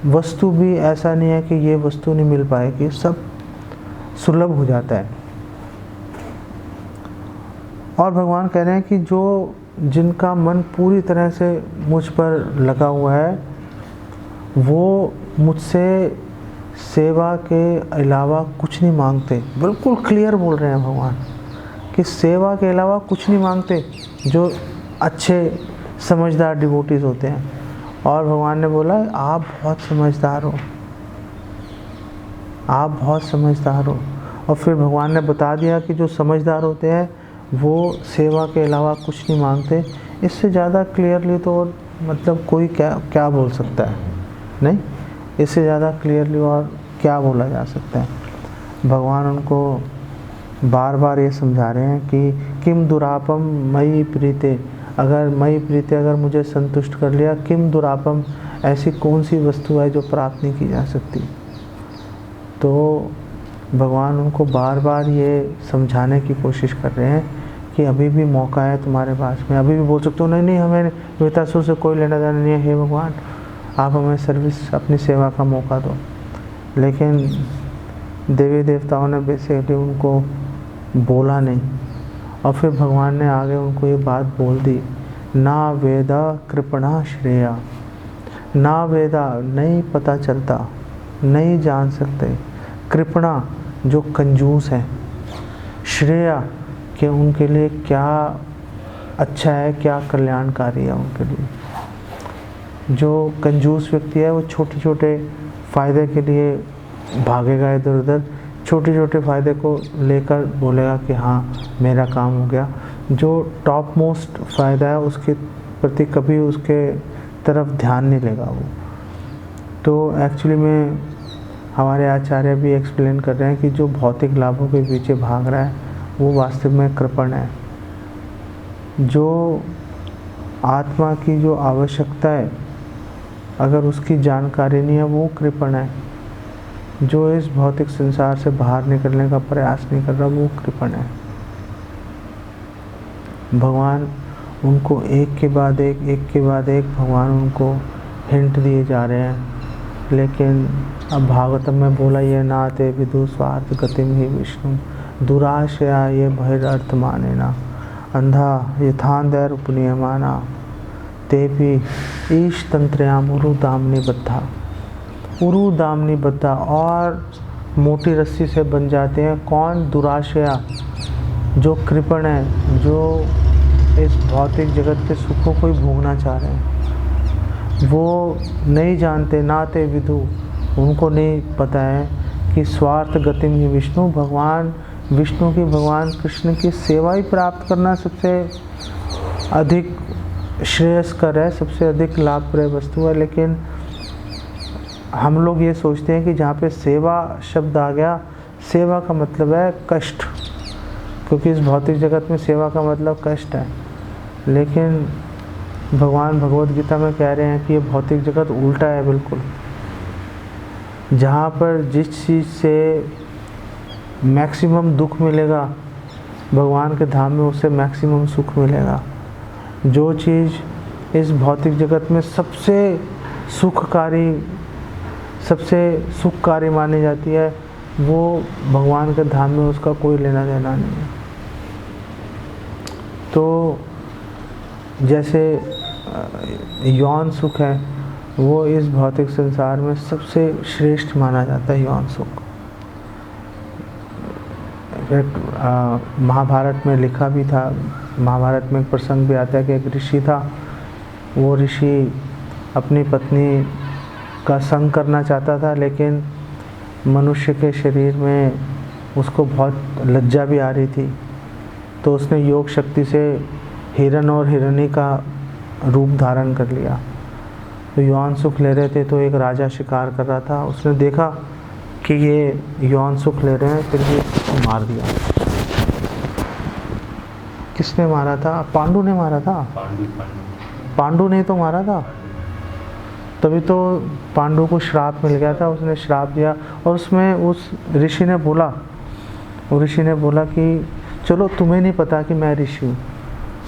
वस्तु भी ऐसा नहीं है कि ये वस्तु नहीं मिल पाएगी, सब सुलभ हो जाता है। और भगवान कह रहे हैं कि जो जिनका मन पूरी तरह से मुझ पर लगा हुआ है वो मुझसे सेवा के अलावा कुछ नहीं मांगते। बिल्कुल क्लियर बोल रहे हैं भगवान कि सेवा के अलावा कुछ नहीं मांगते, जो अच्छे समझदार डिवोटीज होते हैं। और भगवान ने बोला आप बहुत समझदार हो, आप बहुत समझदार हो। और फिर भगवान ने बता दिया कि जो समझदार होते हैं वो सेवा के अलावा कुछ नहीं मांगते। इससे ज़्यादा क्लियरली तो मतलब कोई क्या बोल सकता है, नहीं, इससे ज़्यादा क्लियरली और क्या बोला जा सकता है। भगवान उनको बार बार ये समझा रहे हैं कि किम दुरापम मयि प्रीते, अगर मयि प्रीते अगर मुझे संतुष्ट कर लिया, किम दुरापम, ऐसी कौन सी वस्तु है जो प्राप्त नहीं की जा सकती। तो भगवान उनको बार बार ये समझाने की कोशिश कर रहे हैं कि अभी भी मौका है तुम्हारे पास में, अभी भी बोल सकते हो नहीं नहीं हमें वृत्तासुर से कोई लेना देना नहीं है, हे भगवान आप हमें सर्विस अपनी सेवा का मौका दो। लेकिन देवी देवताओं ने बेसिकली उनको बोला नहीं। और फिर भगवान ने आगे उनको ये बात बोल दी, ना वेदा कृपणा श्रेया, ना वेदा नहीं पता चलता, नहीं जान सकते, कृपणा जो कंजूस है, श्रेया कि उनके लिए क्या अच्छा है, क्या कल्याणकारी है उनके लिए। जो कंजूस व्यक्ति है वो छोटे छोटे फ़ायदे के लिए भागेगा इधर उधर, छोटे छोटे फ़ायदे को लेकर बोलेगा कि हाँ मेरा काम हो गया। जो टॉप मोस्ट फ़ायदा है उसके प्रति कभी उसके तरफ ध्यान नहीं लेगा वो। तो एक्चुअली में हमारे आचार्य भी एक्सप्लेन कर रहे हैं कि जो भौतिक लाभों के पीछे भाग रहा है वो वास्तव में कृपण है। जो आत्मा की जो आवश्यकता है अगर उसकी जानकारी नहीं है वो कृपण है। जो इस भौतिक संसार से बाहर निकलने का प्रयास नहीं कर रहा वो कृपण है। भगवान उनको एक के बाद एक भगवान उनको हिंट दिए जा रहे हैं। लेकिन अब भागवतम में बोला ये नाते विदु स्वार्थ गतिम ही विष्णु दुराशया ये बहिर्थ माने ना अंधा यथांधैर उपनियमाना तेपि ईश तंत्रयाम उरु दामनी बद्धा और मोटी रस्सी से बन जाते हैं। कौन? दुराशया, जो कृपण है, जो इस भौतिक जगत के सुखों को ही भोगना चाह रहे हैं। वो नहीं जानते, नाते विदु, उनको नहीं पता है कि स्वार्थ गतिम ही विष्णु, भगवान विष्णु की, भगवान कृष्ण की सेवा ही प्राप्त करना सबसे अधिक श्रेयस्कर है, सबसे अधिक लाभप्रद वस्तु है। लेकिन हम लोग ये सोचते हैं कि जहाँ पे सेवा शब्द आ गया, सेवा का मतलब है कष्ट, क्योंकि इस भौतिक जगत में सेवा का मतलब कष्ट है। लेकिन भगवान भगवद गीता में कह रहे हैं कि ये भौतिक जगत उल्टा है बिल्कुल। जहाँ पर जिस चीज़ से मैक्सिमम दुख मिलेगा भगवान के धाम में उससे मैक्सिमम सुख मिलेगा। जो चीज़ इस भौतिक जगत में सबसे सुखकारी, सबसे सुखकारी मानी जाती है वो भगवान के धाम में उसका कोई लेना देना नहीं है। तो जैसे यौन सुख है वो इस भौतिक संसार में सबसे श्रेष्ठ माना जाता है, यौन सुख। महाभारत में लिखा भी था, महाभारत में एक प्रसंग भी आता है कि एक ऋषि था। वो ऋषि अपनी पत्नी का संग करना चाहता था, लेकिन मनुष्य के शरीर में उसको बहुत लज्जा भी आ रही थी, तो उसने योग शक्ति से हिरण और हिरणी का रूप धारण कर लिया। तो यौन सुख ले रहे थे, तो एक राजा शिकार कर रहा था, उसने देखा कि ये यौन सुख ले रहे हैं, फिर भी उसको मार दिया। किसने मारा था? पांडु ने मारा था। पांडु ने तो मारा था, तभी तो पांडु को श्राप मिल गया था। उसने श्राप दिया और उसमें उस ऋषि ने बोला, कि चलो तुम्हें नहीं पता कि मैं ऋषि हूँ,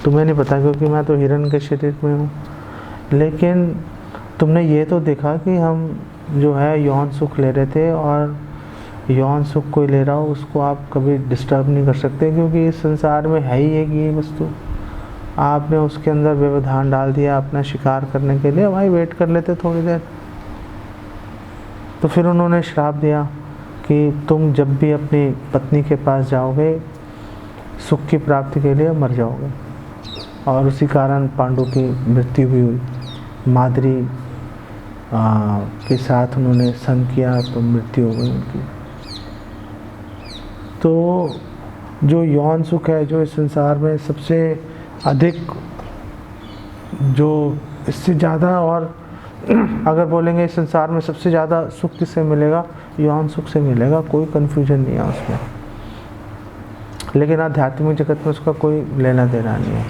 तुम्हें नहीं पता क्योंकि मैं तो हिरण के शरीर में हूँ, लेकिन तुमने ये तो देखा कि हम जो है यौन सुख ले रहे थे, और यौन सुख कोई ले रहा हो उसको आप कभी डिस्टर्ब नहीं कर सकते, क्योंकि इस संसार में है ही एक ये वस्तु। आपने उसके अंदर व्यवधान डाल दिया अपना शिकार करने के लिए, भाई वेट कर लेते थोड़ी देर। तो फिर उन्होंने श्राप दिया कि तुम जब भी अपनी पत्नी के पास जाओगे सुख की प्राप्ति के लिए मर जाओगे, और उसी कारण पांडु की मृत्यु भी हुई। माद्री के साथ उन्होंने संग किया तो मृत्यु हो गई उनकी। तो जो यौन सुख है, जो इस संसार में सबसे अधिक, जो इससे ज़्यादा, और अगर बोलेंगे इस संसार में सबसे ज़्यादा सुख किससे मिलेगा? यौन सुख से मिलेगा, कोई कन्फ्यूजन नहीं है उसमें। लेकिन आध्यात्मिक जगत में उसका कोई लेना देना नहीं है।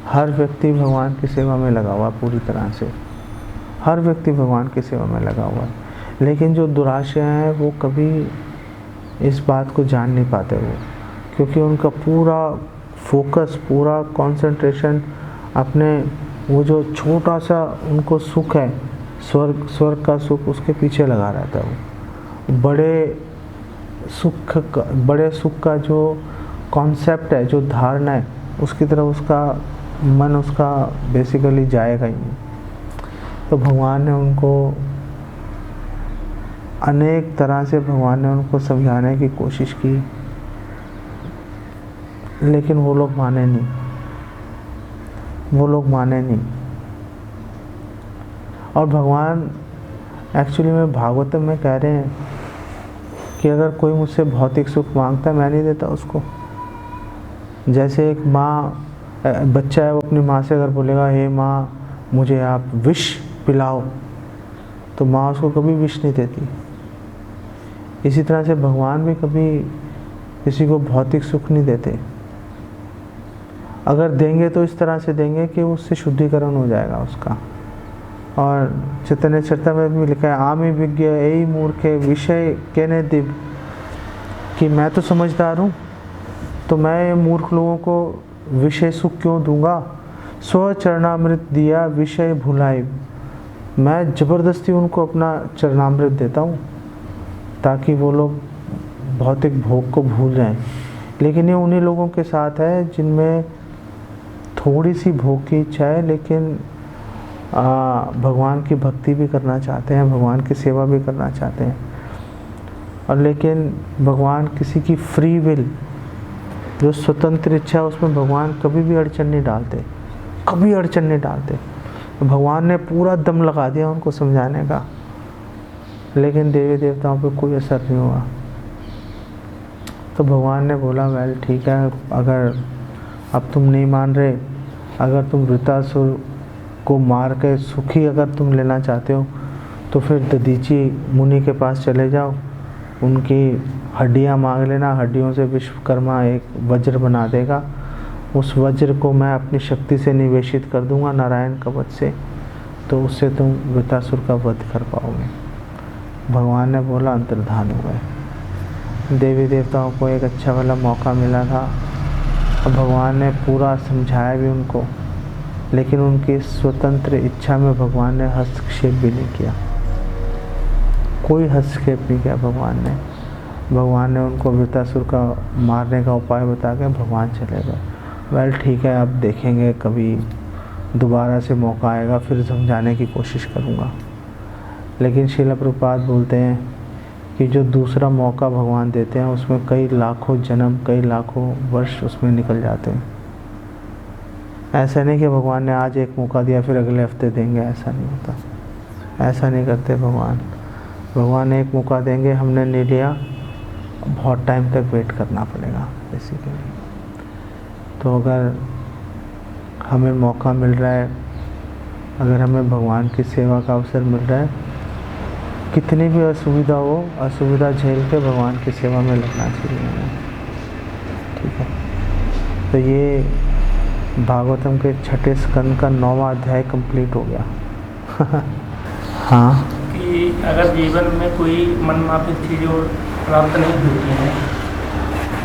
हर व्यक्ति भगवान की सेवा में लगा हुआ पूरी तरह से, हर व्यक्ति भगवान की सेवा में लगा हुआ है। लेकिन जो दुराशय हैं वो कभी इस बात को जान नहीं पाते वो, क्योंकि उनका पूरा फोकस, पूरा कंसंट्रेशन अपने वो जो छोटा सा उनको सुख है, स्वर्ग का सुख, उसके पीछे लगा रहता है वो। बड़े सुख का जो कॉन्सेप्ट है, जो धारणा है, उसकी तरफ उसका मन, उसका बेसिकली जाएगा ही नहीं। तो भगवान ने उनको अनेक तरह से उनको समझाने की कोशिश की, लेकिन वो लोग माने नहीं। और भगवान एक्चुअली में भागवतम में कह रहे हैं कि अगर कोई मुझसे भौतिक सुख मांगता है, मैं नहीं देता उसको। जैसे एक माँ, बच्चा है, वो अपनी माँ से अगर बोलेगा हे माँ मुझे आप विष पिलाओ, तो माँ उसको कभी विष नहीं देती। इसी तरह से भगवान भी कभी किसी को भौतिक सुख नहीं देते। अगर देंगे तो इस तरह से देंगे कि उससे शुद्धिकरण हो जाएगा उसका। और चैतन्य चरितामृत में लिखा है, आमी विज्ञ यही मूर्खे विषय कहने दिव, कि मैं तो समझदार हूँ, तो मैं मूर्ख लोगों को विषय सुख क्यों दूंगा? स्व चरणामृत दिया विषय भुलाए, मैं ज़बरदस्ती उनको अपना चरणामृत देता हूँ ताकि वो लोग भौतिक भोग को भूल जाएं। लेकिन ये उन्हीं लोगों के साथ है जिनमें थोड़ी सी भोग की इच्छा है, लेकिन भगवान की भक्ति भी करना चाहते हैं, भगवान की सेवा भी करना चाहते हैं। और लेकिन भगवान किसी की फ्री विल, जो स्वतंत्र इच्छा, उसमें भगवान कभी भी अड़चन नहीं डालते, कभी अड़चन नहीं डालते। भगवान ने पूरा दम लगा दिया उनको समझाने का, लेकिन देवी देवताओं पे कोई असर नहीं हुआ। तो भगवान ने बोला वेल ठीक है, अगर अब तुम नहीं मान रहे, अगर तुम वृतासुर को मार के सुखी अगर तुम लेना चाहते हो, तो फिर दधीची मुनि के पास चले जाओ, उनकी हड्डियां मांग लेना, हड्डियों से विश्वकर्मा एक वज्र बना देगा, उस वज्र को मैं अपनी शक्ति से निवेशित कर दूंगा नारायण कवच से, तो उससे तुम वृतासुर का वध कर पाओगे। भगवान ने बोला, अंतर्धान हो गए। देवी देवताओं को एक अच्छा वाला मौका मिला था, और भगवान ने पूरा समझाया भी उनको, लेकिन उनकी स्वतंत्र इच्छा में भगवान ने हस्तक्षेप भी नहीं किया, कोई हस्तक्षेप नहीं किया भगवान ने। भगवान ने उनको वृतासुर का मारने का उपाय बता के भगवान चले गए। वेल ठीक है, अब देखेंगे कभी दोबारा से मौका आएगा, फिर समझाने की कोशिश करूँगा। लेकिन श्रील प्रभुपाद बोलते हैं कि जो दूसरा मौका भगवान देते हैं उसमें कई लाखों जन्म, कई लाखों वर्ष उसमें निकल जाते हैं। ऐसा नहीं कि भगवान ने आज एक मौका दिया फिर अगले हफ्ते देंगे, ऐसा नहीं होता, ऐसा नहीं करते भगवान। भगवान एक मौका देंगे, हमने नहीं लिया, बहुत टाइम तक वेट करना पड़ेगा बेसिकली। तो अगर हमें मौका मिल रहा है, अगर हमें भगवान की सेवा का अवसर मिल रहा है, कितनी भी असुविधा हो, असुविधा झेल के भगवान की सेवा में लगना चाहिए हमें। ठीक है, तो ये भागवतम के 6ठे स्कंद का 9वां अध्याय कंप्लीट हो गया। हाँ, कि अगर जीवन में कोई मनमाफिक चीज़ों प्राप्त नहीं होती हैं,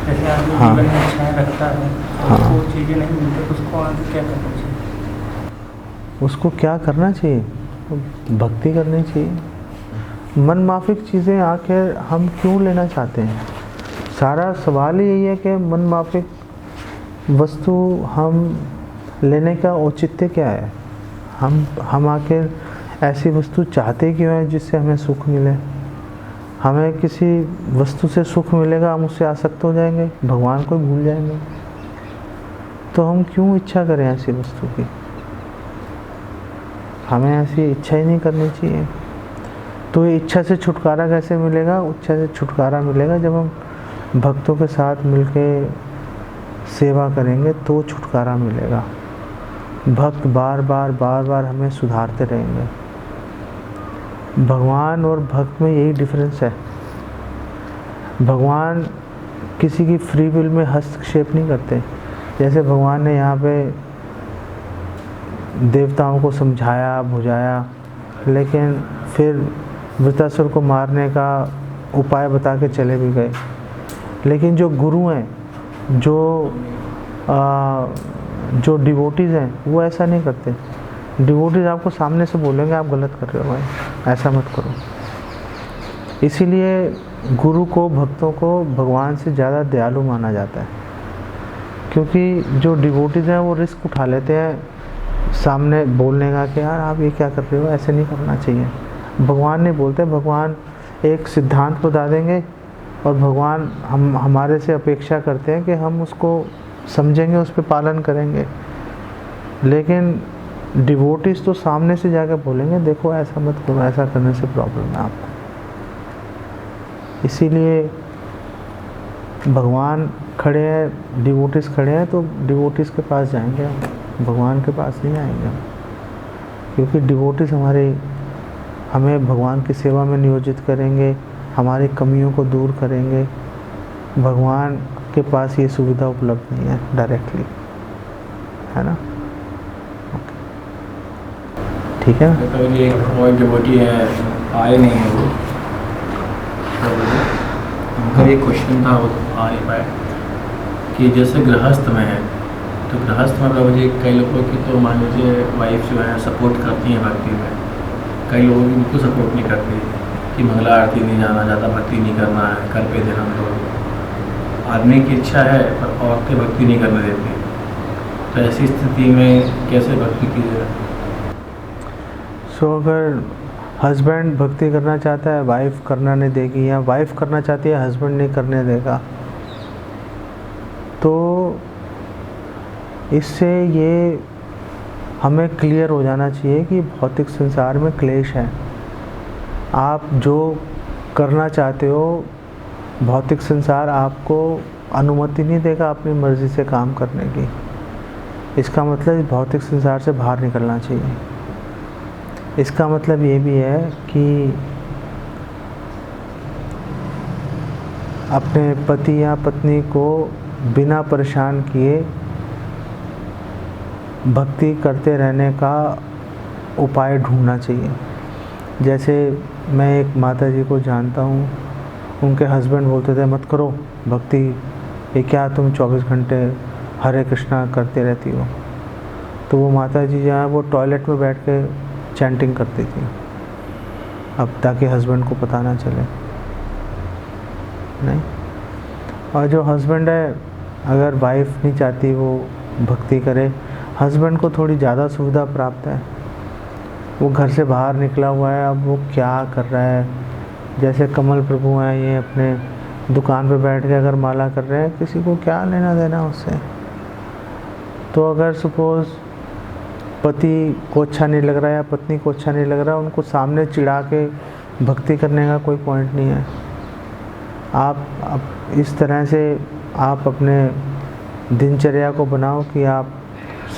जैसे आदमी हाँ। जीवन में इच्छाएं रखता है, हाँ। उसको चीज़ें नहीं मिलती, तो उसको आगे क्या करना चाहिए? उसको क्या करना चाहिए? भक्ति करनी चाहिए। मन माफिक चीज़ें आखिर हम क्यों लेना चाहते हैं? सारा सवाल ही यही है कि मन माफिक वस्तु हम लेने का औचित्य क्या है? हम आखिर ऐसी वस्तु चाहते क्यों हैं जिससे हमें सुख मिले? हमें किसी वस्तु से सुख मिलेगा, हम उससे आसक्त हो जाएंगे, भगवान को भूल जाएंगे। तो हम क्यों इच्छा करें ऐसी वस्तु की? हमें ऐसी इच्छा ही नहीं करनी चाहिए। तो ये इच्छा से छुटकारा कैसे मिलेगा? इच्छा से छुटकारा मिलेगा जब हम भक्तों के साथ मिलके सेवा करेंगे, तो छुटकारा मिलेगा। भक्त बार बार हमें सुधारते रहेंगे। भगवान और भक्त में यही डिफरेंस है। भगवान किसी की फ्री विल में हस्तक्षेप नहीं करते। जैसे भगवान ने यहाँ पे देवताओं को समझाया, बुझाया, लेकिन फिर वृत्रासुर को मारने का उपाय बता के चले भी गए। लेकिन जो गुरु हैं, जो डिवोटीज़ हैं, वो ऐसा नहीं करते। डिवोटीज़ आपको सामने से बोलेंगे आप गलत कर रहे हो भाई, ऐसा मत करो। इसीलिए गुरु को, भक्तों को भगवान से ज़्यादा दयालु माना जाता है, क्योंकि जो डिवोटीज़ हैं वो रिस्क उठा लेते हैं सामने बोलने का कि यार आप ये क्या कर रहे हो, ऐसे नहीं करना चाहिए। भगवान नहीं बोलते। भगवान एक सिद्धांत बता देंगे और भगवान हमारे से अपेक्षा करते हैं कि हम उसको समझेंगे, उस पर पालन करेंगे। लेकिन डिवोटीज तो सामने से जाकर बोलेंगे देखो ऐसा मत करो, ऐसा करने से प्रॉब्लम है आपको। इसीलिए भगवान खड़े हैं, डिवोटीज खड़े हैं, तो डिवोटीज के पास जाएंगे हम, भगवान के पास नहीं आएंगे हम। क्योंकि डिवोटीज हमें भगवान की सेवा में नियोजित करेंगे, हमारी कमियों को दूर करेंगे। भगवान के पास ये सुविधा उपलब्ध नहीं है डायरेक्टली, है ना? ठीक है। तो ये एक और डिवोटी है, आए नहीं है वो, तो उनका एक क्वेश्चन था, वो आ नहीं पाए कि जैसे गृहस्थ में है, तो गृहस्थ में प्रभु जी कई लोगों की तो मान लीजिए वाइफ जो है सपोर्ट करती हैं भक्ति में, कई लोगों की बिल्कुल सपोर्ट नहीं करती कि मंगला आरती नहीं जाना, ज़्यादा भक्ति नहीं करना है, कर पे देना। तो आदमी की इच्छा है पर औरतें भक्ति नहीं करने देती, तो ऐसी स्थिति में कैसे भक्ति की जाए? सो अगर हस्बैंड भक्ति करना चाहता है, वाइफ करना नहीं देगी, या वाइफ करना चाहती है, हस्बैंड नहीं करने देगा, तो इससे ये हमें क्लियर हो जाना चाहिए कि भौतिक संसार में क्लेश है। आप जो करना चाहते हो, भौतिक संसार आपको अनुमति नहीं देगा अपनी मर्ज़ी से काम करने की। इसका मतलब भौतिक संसार से बाहर निकलना चाहिए। इसका मतलब ये भी है कि अपने पति या पत्नी को बिना परेशान किए भक्ति करते रहने का उपाय ढूंढना चाहिए। जैसे मैं एक माता जी को जानता हूँ, उनके हस्बैंड बोलते थे मत करो भक्ति, ये क्या तुम 24 घंटे हरे कृष्णा करते रहती हो। तो वो माता जी जहाँ वो टॉयलेट में बैठ के चैंटिंग करती थी, अब ताकि हस्बैंड को पता ना चले। नहीं, और जो हस्बैंड है, अगर वाइफ नहीं चाहती वो भक्ति करे, हस्बैंड को थोड़ी ज़्यादा सुविधा प्राप्त है, वो घर से बाहर निकला हुआ है, अब वो क्या कर रहा है। जैसे कमल प्रभु हैं, ये अपने दुकान पे बैठ के अगर माला कर रहे हैं, किसी को क्या लेना देना उससे। तो अगर सपोज़ पति को अच्छा नहीं लग रहा है या पत्नी को अच्छा नहीं लग रहा है, उनको सामने चिढ़ा के भक्ति करने का कोई पॉइंट नहीं है। आप इस तरह से आप अपने दिनचर्या को बनाओ कि आप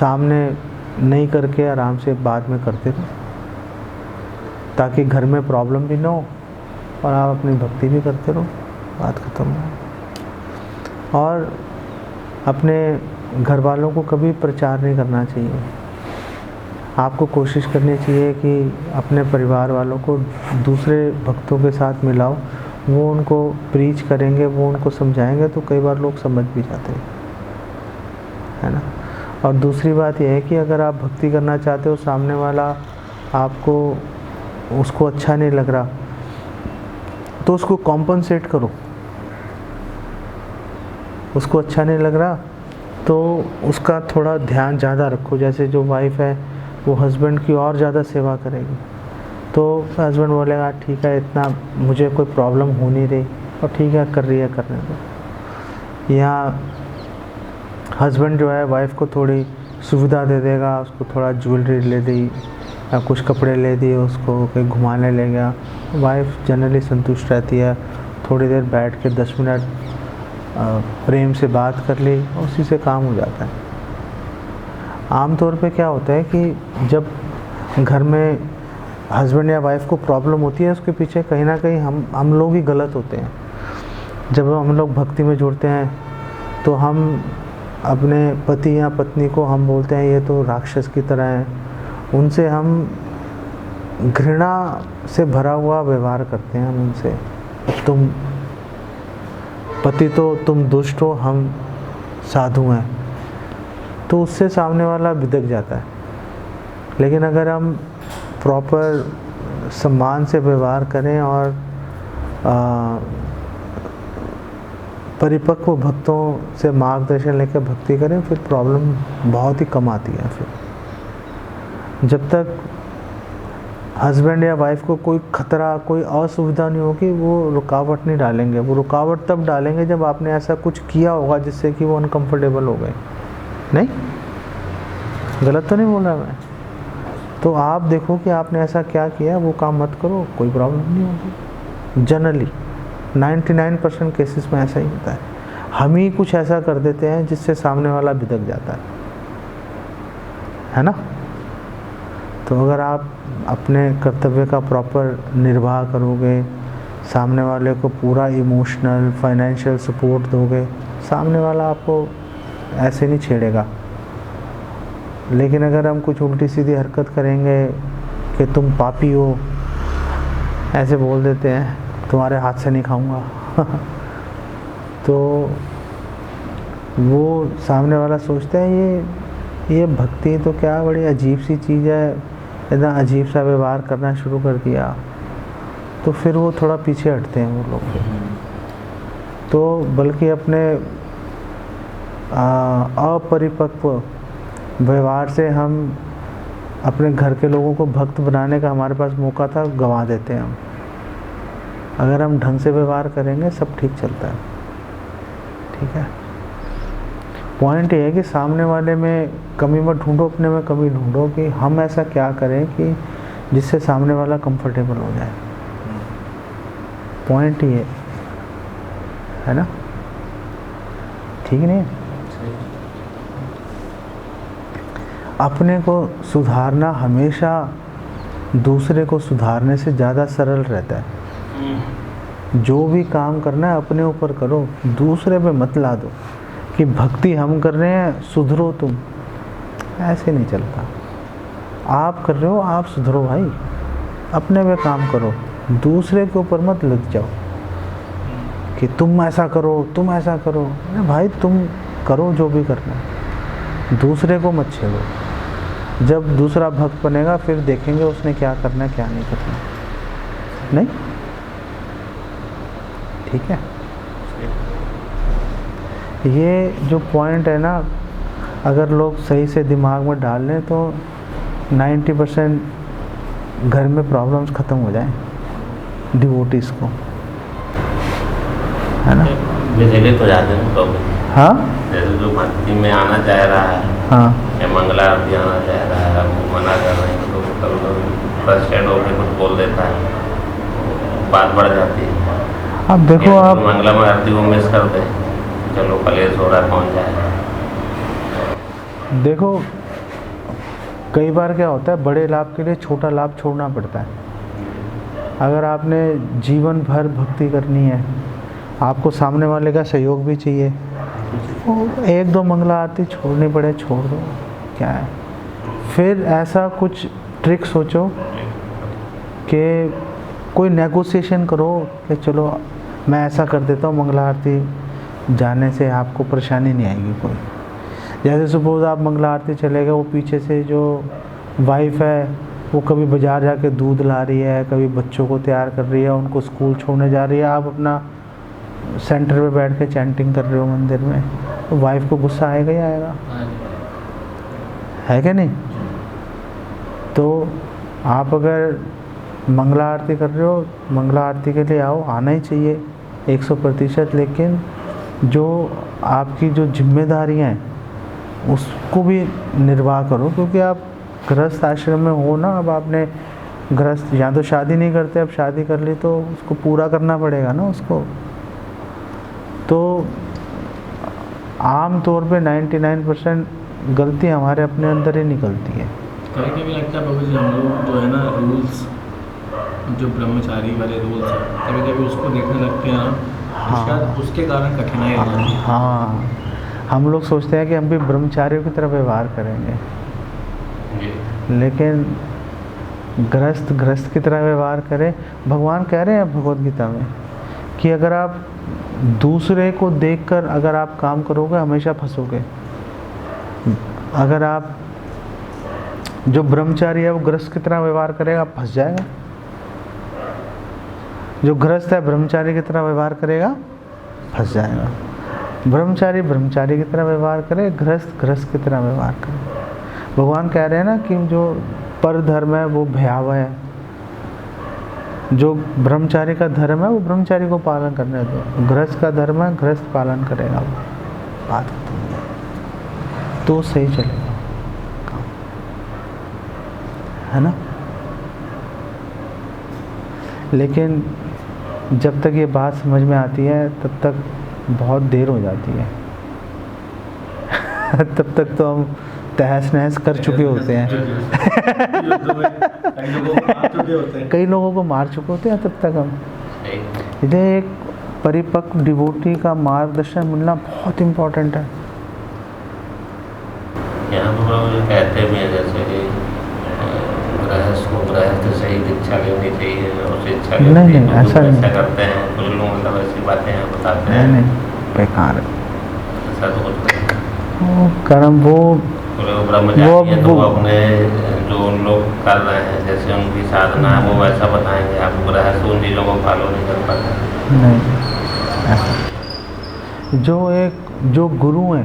सामने नहीं करके आराम से बाद में करते रहो, ताकि घर में प्रॉब्लम भी ना हो और आप अपनी भक्ति भी करते रहो, बात खत्म हो। और अपने घर वालों को कभी प्रचार नहीं करना चाहिए। आपको कोशिश करनी चाहिए कि अपने परिवार वालों को दूसरे भक्तों के साथ मिलाओ, वो उनको प्रीच करेंगे, वो उनको समझाएंगे तो कई बार लोग समझ भी जाते हैं, है ना। और दूसरी बात यह है कि अगर आप भक्ति करना चाहते हो, सामने वाला आपको उसको अच्छा नहीं लग रहा, तो उसको कॉम्पनसेट करो। उसको अच्छा नहीं लग रहा तो उसका थोड़ा ध्यान ज़्यादा रखो। जैसे जो वाइफ है वो हस्बैंड की और ज़्यादा सेवा करेगी, तो हस्बैंड बोलेगा ठीक है, इतना मुझे कोई प्रॉब्लम हो नहीं रही और ठीक है कर रही है, करने दो। या हस्बैंड जो है वाइफ को थोड़ी सुविधा दे देगा, उसको थोड़ा ज्वेलरी ले दी या कुछ कपड़े ले दिए, उसको कहीं घुमाने ले गया, वाइफ जनरली संतुष्ट रहती है। थोड़ी देर बैठ के 10 मिनट प्रेम से बात कर ली, उसी से काम हो जाता है। आमतौर पे क्या होता है कि जब घर में हस्बैंड या वाइफ को प्रॉब्लम होती है, उसके पीछे कहीं ना कहीं हम लोग ही गलत होते हैं। जब हम लोग भक्ति में जुड़ते हैं तो हम अपने पति या पत्नी को हम बोलते हैं ये तो राक्षस की तरह है, उनसे हम घृणा से भरा हुआ व्यवहार करते हैं। हम उनसे, तुम पति तो तुम दुष्ट हो, हम साधु हैं, तो उससे सामने वाला बिदक जाता है। लेकिन अगर हम प्रॉपर सम्मान से व्यवहार करें और परिपक्व भक्तों से मार्गदर्शन लेकर भक्ति करें, फिर प्रॉब्लम बहुत ही कम आती है। फिर जब तक हस्बैंड या वाइफ को कोई खतरा, कोई असुविधा नहीं होगी, वो रुकावट नहीं डालेंगे। वो रुकावट तब डालेंगे जब आपने ऐसा कुछ किया होगा जिससे कि वो अनकंफर्टेबल हो गए। नहीं, गलत तो नहीं बोल रहा मैं। तो आप देखो कि आपने ऐसा क्या किया, वो काम मत करो, कोई प्रॉब्लम नहीं होगी। जनरली 99% केसेस में ऐसा ही होता है। हम ही कुछ ऐसा कर देते हैं जिससे सामने वाला बिदक जाता है ना। तो अगर आप अपने कर्तव्य का प्रॉपर निर्वाह करोगे, सामने वाले को पूरा इमोशनल फाइनेंशियल सपोर्ट दोगे, सामने वाला आपको ऐसे नहीं छेड़ेगा। लेकिन अगर हम कुछ उल्टी सीधी हरकत करेंगे कि तुम पापी हो, ऐसे बोल देते हैं, तुम्हारे हाथ से नहीं खाऊंगा तो वो सामने वाला सोचता है ये भक्ति तो क्या बड़ी अजीब सी चीज़ है, इतना अजीब सा व्यवहार करना शुरू कर दिया, तो फिर वो थोड़ा पीछे हटते हैं वो लोग। तो बल्कि अपने अपरिपक्व व्यवहार से हम अपने घर के लोगों को भक्त बनाने का हमारे पास मौका था, गंवा देते हैं हम। अगर हम ढंग से व्यवहार करेंगे सब ठीक चलता है, ठीक है। पॉइंट ये है कि सामने वाले में कमी मत ढूंढो, अपने में कमी ढूंढो कि हम ऐसा क्या करें कि जिससे सामने वाला कंफर्टेबल हो जाए। पॉइंट ये है ना, ठीक नहीं? अपने को सुधारना हमेशा दूसरे को सुधारने से ज़्यादा सरल रहता है। जो भी काम करना है अपने ऊपर करो, दूसरे पे मत ला दो कि भक्ति हम कर रहे हैं सुधरो तुम। ऐसे नहीं चलता। आप कर रहे हो, आप सुधरो भाई, अपने पे काम करो, दूसरे के ऊपर मत लग जाओ कि तुम ऐसा करो, तुम ऐसा करो। अरे भाई तुम करो जो भी करना है, दूसरे को मत छेड़ो। जब दूसरा भक्त बनेगा फिर देखेंगे उसने क्या करना है क्या नहीं करना, नहीं? ठीक है। ये जो पॉइंट है ना, अगर लोग सही से दिमाग में डाल लें तो 90% घर में प्रॉब्लम्स ख़त्म हो जाएं डिवोटीज को, है ना। विचलित हो जाते हैं प्रॉब्लम। हाँ, जैसे जो भक्ति में आना चाह रहा है, हाँ, या मंगला आरती आना चाह रहा है, वो मना कर रहे हैं, तो कभी फर्स्ट एड होकर कुछ बोल देता है, बात बढ़ जाती है। अब देखो या आप तो मंगलम आरती को मिस कर दें, चलो कलेश हो रहा है पहुँच जाए। देखो कई बार क्या होता है, बड़े लाभ के लिए छोटा लाभ छोड़ना पड़ता है। अगर आपने जीवन भर भक्ति करनी है, आपको सामने वाले का सहयोग भी चाहिए, तो एक दो मंगला आरती छोड़नी पड़े छोड़ दो, क्या है। फिर ऐसा कुछ ट्रिक सोचो कि कोई नेगोशिएशन करो कि चलो मैं ऐसा कर देता हूँ, मंगला आरती जाने से आपको परेशानी नहीं आएगी कोई। जैसे सपोज़ आप मंगला आरती चले गए, वो पीछे से जो वाइफ है वो कभी बाज़ार जाके दूध ला रही है, कभी बच्चों को तैयार कर रही है, उनको स्कूल छोड़ने जा रही है, आप अपना सेंटर पे बैठ के चैंटिंग कर रहे हो मंदिर में, तो वाइफ को गुस्सा आएगा ही आएगा, है क्या नहीं। तो आप अगर मंगला आरती कर रहे हो, मंगला आरती के लिए आओ, आना ही चाहिए 100%, लेकिन जो आपकी जो जिम्मेदारियाँ हैं उसको भी निर्वाह करो, क्योंकि आप गृहस्थ आश्रम में हो ना। अब आपने गृहस्थ या तो शादी नहीं करते, अब शादी कर ली तो उसको पूरा करना पड़ेगा ना उसको। तो आम तौर पे 99% गलती हमारे अपने अंदर ही निकलती है। कभी कभी लगता है बाबू जी हम लोग जो है ना रूल्स, जो ब्रह्मचारी वाले रूल्स हैं, कभी कभी उसको देखने लगते हैं ना, हाँ। शायद उसके कारण कठिनाई आ जाती है। हाँ, हम लोग सोचते हैं कि हम भी ब्रह्मचारियों की तरह व्यवहार करेंगे, लेकिन गृहस्थ की तरह व्यवहार करें। भगवान कह रहे हैं भगवद गीता में कि अगर आप दूसरे को देखकर अगर आप काम करोगे हमेशा फंसोगे। अगर आप जो ब्रह्मचारी है वो गृहस्थ की तरह व्यवहार करेगा, फंस जाएगा। जो गृहस्थ है ब्रह्मचारी की तरह व्यवहार करेगा, फंस जाएगा। ब्रह्मचारी ब्रह्मचारी की तरह व्यवहार करे, गृहस्थ गृहस्थ की तरह व्यवहार करे। भगवान कह रहे हैं ना कि जो पर धर्म है वो भयावह है, जो ब्रह्मचारी का धर्म है वो ब्रह्मचारी को पालन करने दो, गृहस्थ का धर्म है गृहस्थ पालन करेगा, वो बात तो सही चलेगा काम, है ना। लेकिन जब तक ये बात समझ में आती है तब तक बहुत देर हो जाती है तब तक तो हम तहस नहस कर चुके होते हैं कई लोगों को मार चुके होते हैं तब तक हम। इसलिए एक परिपक्व डिवोटी का मार्गदर्शन मिलना बहुत इम्पोर्टेंट है। यहाँ पर मुझे कहते भी हैं जैसे कि गृहस्थ को गृहस्थ से ही दीक्षा लेनी चाहिए, और शिक्षा नहीं, ऐसा नहीं करते हैं कुछ लोग, मतलब ऐसी बातें हैं बताते हैं। नहीं, बेकार है ऐसा तो कुछ नहीं। वो कर्म वो ब्रह्मचारी हैं तो अपने जो उन लोग कर रहे हैं जैसे उनकी साधना है वो वैसा बताएंगे, आप गृहस्थ उन चीज़ों को फॉलो नहीं कर पाते। नहीं, ऐसा जो गुरु है,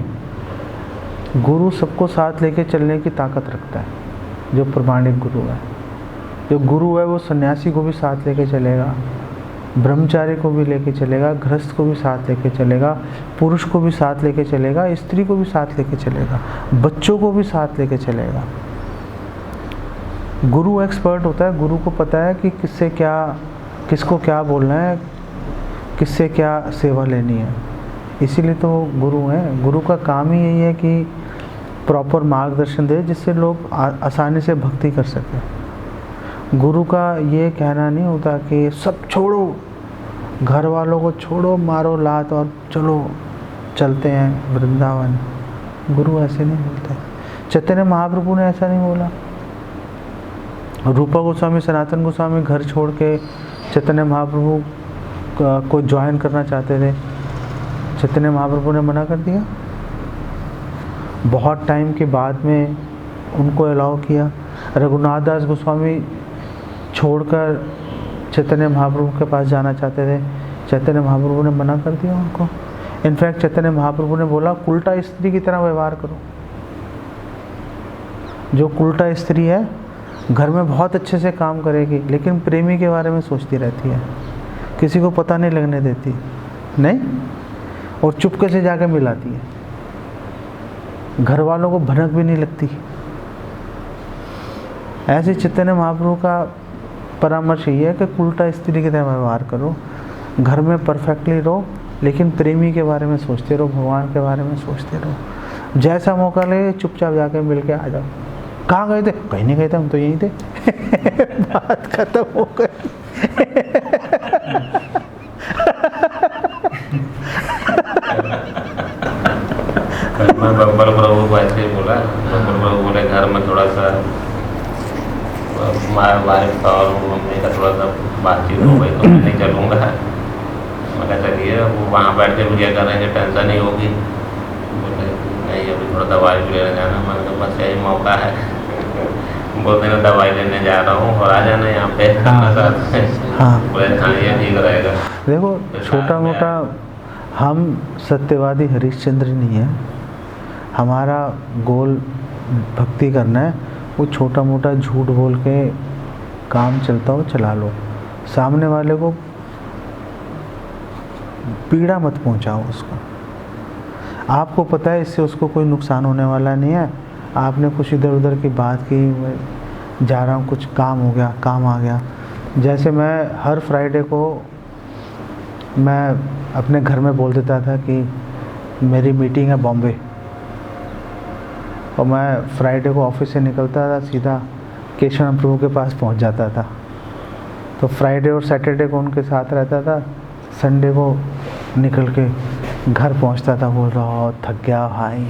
गुरु सबको साथ लेके चलने की ताकत रखता है। जो प्रमाणिक गुरु है, जो गुरु है वो सन्यासी को भी साथ लेके चलेगा, ब्रह्मचारी को भी लेके चलेगा, गृहस्थ को भी साथ लेके चलेगा, पुरुष को भी साथ लेके चलेगा, स्त्री को भी साथ लेके चलेगा, बच्चों को भी साथ लेके चलेगा। गुरु एक्सपर्ट होता है, गुरु को पता है कि किसको क्या बोलना है, किससे क्या सेवा लेनी है। इसीलिए तो गुरु हैं। गुरु का काम ही यही है कि प्रॉपर मार्गदर्शन दे जिससे लोग आसानी से भक्ति कर सकें। गुरु का ये कहना नहीं होता कि सब छोड़ो, घर वालों को छोड़ो, मारो लात और चलो चलते हैं वृंदावन। गुरु ऐसे नहीं बोलते। चैतन्य महाप्रभु ने ऐसा नहीं बोला। रूपा गोस्वामी, सनातन गोस्वामी घर छोड़ के चैतन्य महाप्रभु को ज्वाइन करना चाहते थे, चैतन्य महाप्रभु ने मना कर दिया। बहुत टाइम के बाद में उनको अलाउ किया। रघुनाथ दास गोस्वामी छोड़कर चैतन्य महाप्रभु के पास जाना चाहते थे, चैतन्य महाप्रभु ने मना कर दिया उनको। इनफैक्ट चैतन्य महाप्रभु ने बोला उल्टा स्त्री की तरह व्यवहार करो। जो उल्टा स्त्री है घर में बहुत अच्छे से काम करेगी लेकिन प्रेमी के बारे में सोचती रहती है, किसी को पता नहीं लगने देती, नहीं, और चुपके से जाकर मिलाती है, घर वालों को भनक भी नहीं लगती। ऐसे चैतन्य महाप्रभु का परामर्श ये है कि उल्टा स्त्री की तरह व्यवहार करो, घर में परफेक्टली रहो, लेकिन प्रेमी के बारे में सोचते रहो, भगवान के बारे में सोचते रहो। जैसा मौका लगे चुपचाप जाके मिल के आ जाओ। कहाँ गए थे? कहीं नहीं गए थे, हम तो यहीं थे। बात खत्म हो गई। मैं बब्बर प्रभु को ऐसे ही बोला, बब्बर प्रभु बोले घर में थोड़ा सा वाइफ का और मम्मी का थोड़ा सा बातचीत हो गई तो मैं नहीं चलूँगा। मैं कहा चलिए, वो वहाँ बैठ के क्या करेंगे, टेंशन ही होगी। बोले नहीं अभी थोड़ा दवाई भी लेने जाना। मैंने कहा बस यही मौका है, बोलते हैं दवाई लेने जा रहा हूँ और आ जाना यहाँ पे। हाँ। बोले हाँ ये ठीक रहेगा। देखो छोटा मोटा, हम सत्यवादी हरिश्चंद्र नहीं है, हमारा गोल भक्ति करना है। वो छोटा मोटा झूठ बोल के काम चलता हो चला लो, सामने वाले को पीड़ा मत पहुंचाओ उसको। आपको पता है इससे उसको कोई नुकसान होने वाला नहीं है। आपने कुछ इधर उधर की बात की, मैं जा रहा हूँ, कुछ काम हो गया, काम आ गया। जैसे मैं हर फ्राइडे को मैं अपने घर में बोल देता था कि मेरी मीटिंग है बॉम्बे, और मैं फ्राइडे को ऑफिस से निकलता था, सीधा केशव प्रभु के पास पहुंच जाता था। तो फ्राइडे और सैटरडे को उनके साथ रहता था, संडे को निकल के घर पहुंचता था। बोल रहा थक गया भाई,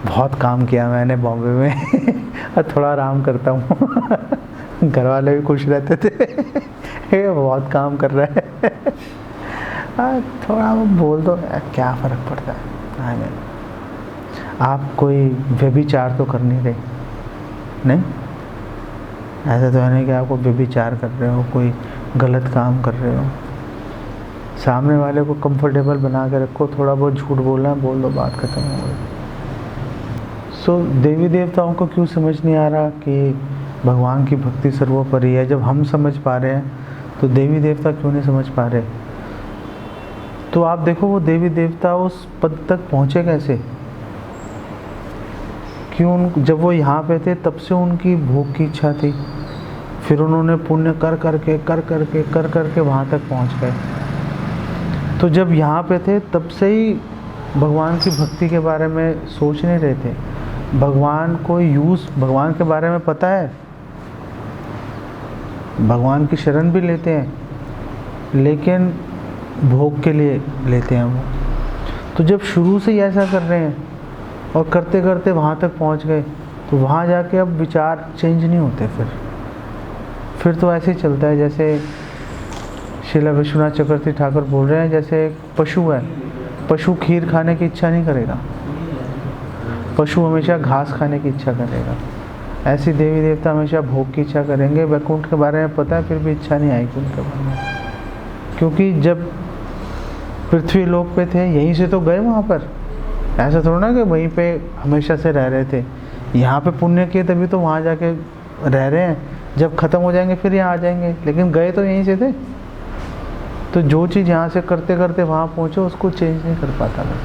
बहुत काम किया मैंने बॉम्बे में, और थोड़ा आराम करता हूँ। घर वाले भी खुश रहते थे, ये बहुत काम कर रहा है। थोड़ा वो बोल दो, क्या फ़र्क पड़ता है। नहीं, आप कोई व्यभिचार तो कर नहीं रहे, नहीं, ऐसा तो है नहीं कि आपको व्यभिचार कर रहे हो, कोई गलत काम कर रहे हो। सामने वाले को कंफर्टेबल बना के रखो, थोड़ा बहुत झूठ बोलना है बोल दो, बात खत्म हो गई। सो देवी देवताओं को क्यों समझ नहीं आ रहा कि भगवान की भक्ति सर्वोपरि है? जब हम समझ पा रहे हैं तो देवी देवता क्यों नहीं समझ पा रहे? तो आप देखो वो देवी देवता उस पद तक पहुँचे कैसे? क्यों? जब वो यहाँ पे थे तब से उनकी भोग की इच्छा थी, फिर उन्होंने पुण्य कर करके वहाँ तक पहुँच गए। तो जब यहाँ पे थे तब से ही भगवान की भक्ति के बारे में सोच नहीं रहे थे। भगवान को भगवान के बारे में पता है, भगवान की शरण भी लेते हैं, लेकिन भोग के लिए लेते हैं वो। तो जब शुरू से ही ऐसा कर रहे हैं और करते करते वहाँ तक पहुँच गए, तो वहाँ जाके अब विचार चेंज नहीं होते। फिर तो ऐसे ही चलता है, जैसे श्रीला विश्वनाथ चक्रवर्ती ठाकुर बोल रहे हैं, जैसे एक पशु है, पशु खीर खाने की इच्छा नहीं करेगा, पशु हमेशा घास खाने की इच्छा करेगा। ऐसी देवी देवता हमेशा भोग की इच्छा करेंगे। वैकुंठ के बारे में पता है फिर भी इच्छा नहीं आएगी उनके बारे में, क्योंकि जब पृथ्वी लोक पे थे यहीं से तो गए वहाँ पर। ऐसा थोड़ा ना कि वहीं पे हमेशा से रह रहे थे। यहाँ पे पुण्य किए तभी तो वहाँ जाके रह रहे हैं, जब ख़त्म हो जाएंगे फिर यहाँ आ जाएंगे, लेकिन गए तो यहीं से थे। तो जो चीज़ यहाँ से करते करते वहाँ पहुँचे उसको चेंज नहीं कर पाता मैं।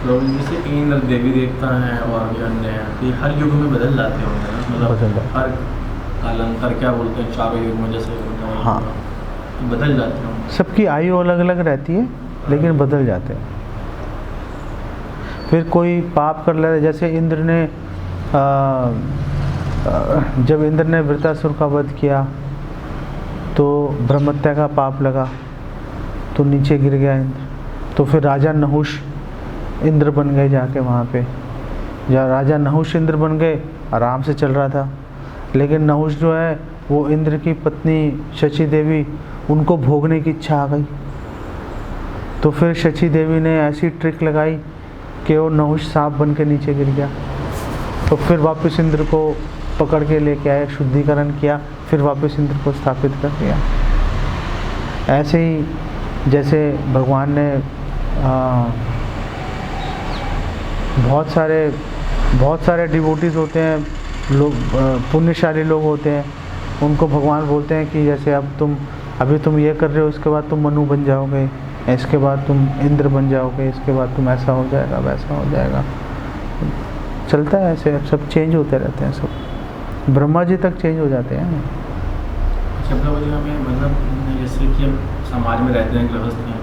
जैसे इंद्र देवी देवता हैं और भी अन्य हैं, ये हर युग में बदल जाते होंगे ना, मतलब हर कालांतर क्या बोलते हैं, चारों युग में जैसे हाँ बदल जाते होंगे। सबकी आयु अलग अलग रहती है, लेकिन बदल जाते हैं। फिर कोई पाप कर ले, जैसे इंद्र ने जब इंद्र ने वृत्रासुर का वध किया तो ब्रह्महत्या का पाप लगा, तो नीचे गिर गया इंद्र। तो फिर राजा नहुष इंद्र बन गए जाके वहाँ पे। राजा नहुष इंद्र बन गए, आराम से चल रहा था, लेकिन नहुष जो है वो इंद्र की पत्नी शची देवी, उनको भोगने की इच्छा आ गई। तो फिर शची देवी ने ऐसी ट्रिक लगाई कि वो नहुष सांप बन के नीचे गिर गया। तो फिर वापस इंद्र को पकड़ के लेके आए, शुद्धिकरण किया, फिर वापस इंद्र को स्थापित कर दिया। ऐसे ही जैसे भगवान ने बहुत सारे डिवोटीज होते हैं, लोग पुण्यशाली लोग होते हैं, उनको भगवान बोलते हैं कि जैसे अभी तुम ये कर रहे हो, इसके बाद तुम मनु बन जाओगे, इसके बाद तुम इंद्र बन जाओगे, इसके बाद तुम ऐसा हो जाएगा, वैसा हो जाएगा। चलता है ऐसे, सब चेंज होते रहते हैं, सब ब्रह्मा जी तक चेंज हो जाते हैं। अच्छा प्रभु जी, हमें मतलब जैसे कि हम समाज में रहते हैं, गृहस्थ हैं,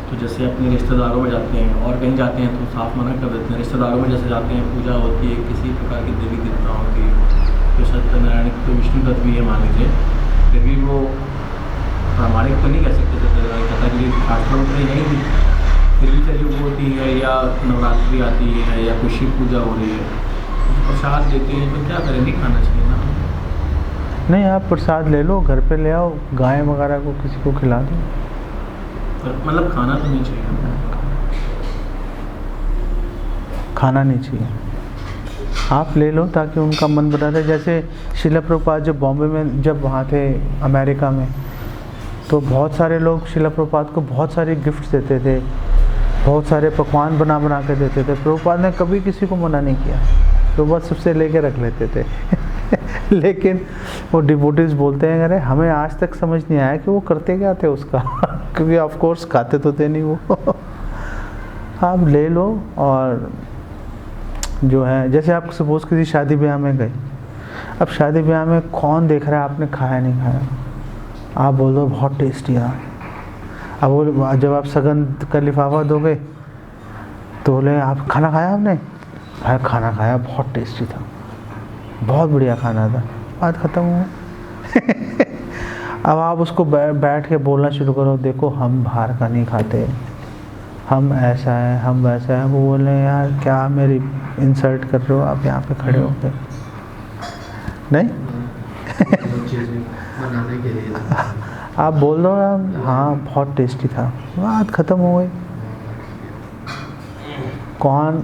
तो जैसे अपने रिश्तेदारों में जाते हैं और कहीं जाते हैं तो साफ मना कर देते हैं। रिश्तेदारों में जैसे जाते हैं, पूजा होती है, किसी प्रकार की देवी देवता होती है, तो सत्यनारायण तो विष्णु तत्व भी है मान लीजिए, फिर भी वो प्रामाणिक तो नहीं कह सकते सत्यनारायण कथा के लिए शास्त्रों में नहीं भी, फिर भी कलयुग होती है या नवरात्रि आती है या कुछ शिव पूजा हो रही है, तो प्रसाद देते हैं, तो क्या करें, नहीं खाना चाहिए ना? नहीं, आप प्रसाद ले लो, घर पे ले आओ, गाय वगैरह को किसी को खिला दो। मतलब खाना तो नहीं चाहिए, खाना नहीं चाहिए, आप ले लो ताकि उनका मन बना रहे। जैसे शिला प्रभुपाद जब बॉम्बे में जब वहाँ थे अमेरिका में, तो बहुत सारे लोग शिला प्रभुपाद को बहुत सारे गिफ्ट देते थे, बहुत सारे पकवान बना बना के देते थे। प्रभुपाद ने कभी किसी को मना नहीं किया, प्रभुपाद सबसे लेके रख लेते थे लेकिन वो डिवोटीज बोलते हैं, अरे हमें आज तक समझ नहीं आया कि वो करते क्या थे उसका क्योंकि ऑफ कोर्स खाते तो थे नहीं वो आप ले लो। और जो है, जैसे आप सपोज किसी शादी ब्याह में गए, अब शादी ब्याह में कौन देख रहा है आपने खाया नहीं खाया, आप बोल दो बहुत टेस्टी है। अब वो जब आप सगन का लिफाफा दोगे तो बोले आप खाना खाया आपने? भाई खाना खाया, बहुत टेस्टी था, बहुत बढ़िया खाना था, बात ख़त्म हुआ अब आप उसको बैठ के बोलना शुरू करो, देखो हम बाहर का नहीं खाते, हम ऐसा है, हम वैसा है। वो बोले यार क्या मेरी इंसल्ट कर रहे हो आप यहाँ पे खड़े होकर? नहीं बनाने के लिए आप बोल दो यार हाँ बहुत टेस्टी था, बात ख़त्म हो गई। कौन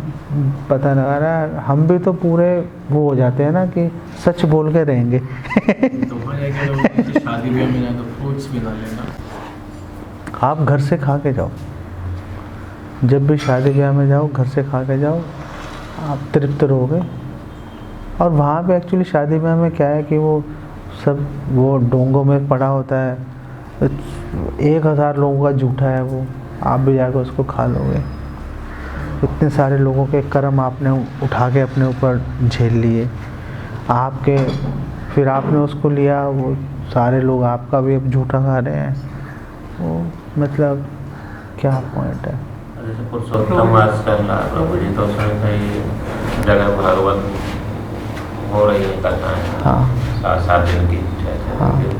पता लगा रहा है, हम भी तो पूरे वो हो जाते हैं ना कि सच बोल के रहेंगे तो वहाँ जाके लोग किसी शादी ब्याह में जाए तो फ्रूट्स भी ना लेना। आप घर से खा के जाओ, जब भी शादी ब्याह में जाओ घर से खा के जाओ, आप तृप्त रहोगे। और वहाँ पे एक्चुअली शादी ब्याह में क्या है कि वो सब वो डोंगों में पड़ा होता है, 1000 लोगों का जूठा है वो, आप भी जाकर उसको खा लोगे। इतने सारे लोगों के कर्म आपने उठा के अपने ऊपर झेल लिए, आपके फिर आपने उसको लिया, वो सारे लोग आपका भी अब झूठा खा रहे हैं, वो मतलब क्या पॉइंट है। जैसे पुरुषोत्तम मास चल रहा है प्रभु जी, तो उसमें कई जगह भागवत हो रही है कथाएँ, हाँ 7 दिन की 6 हाँ। दिन की,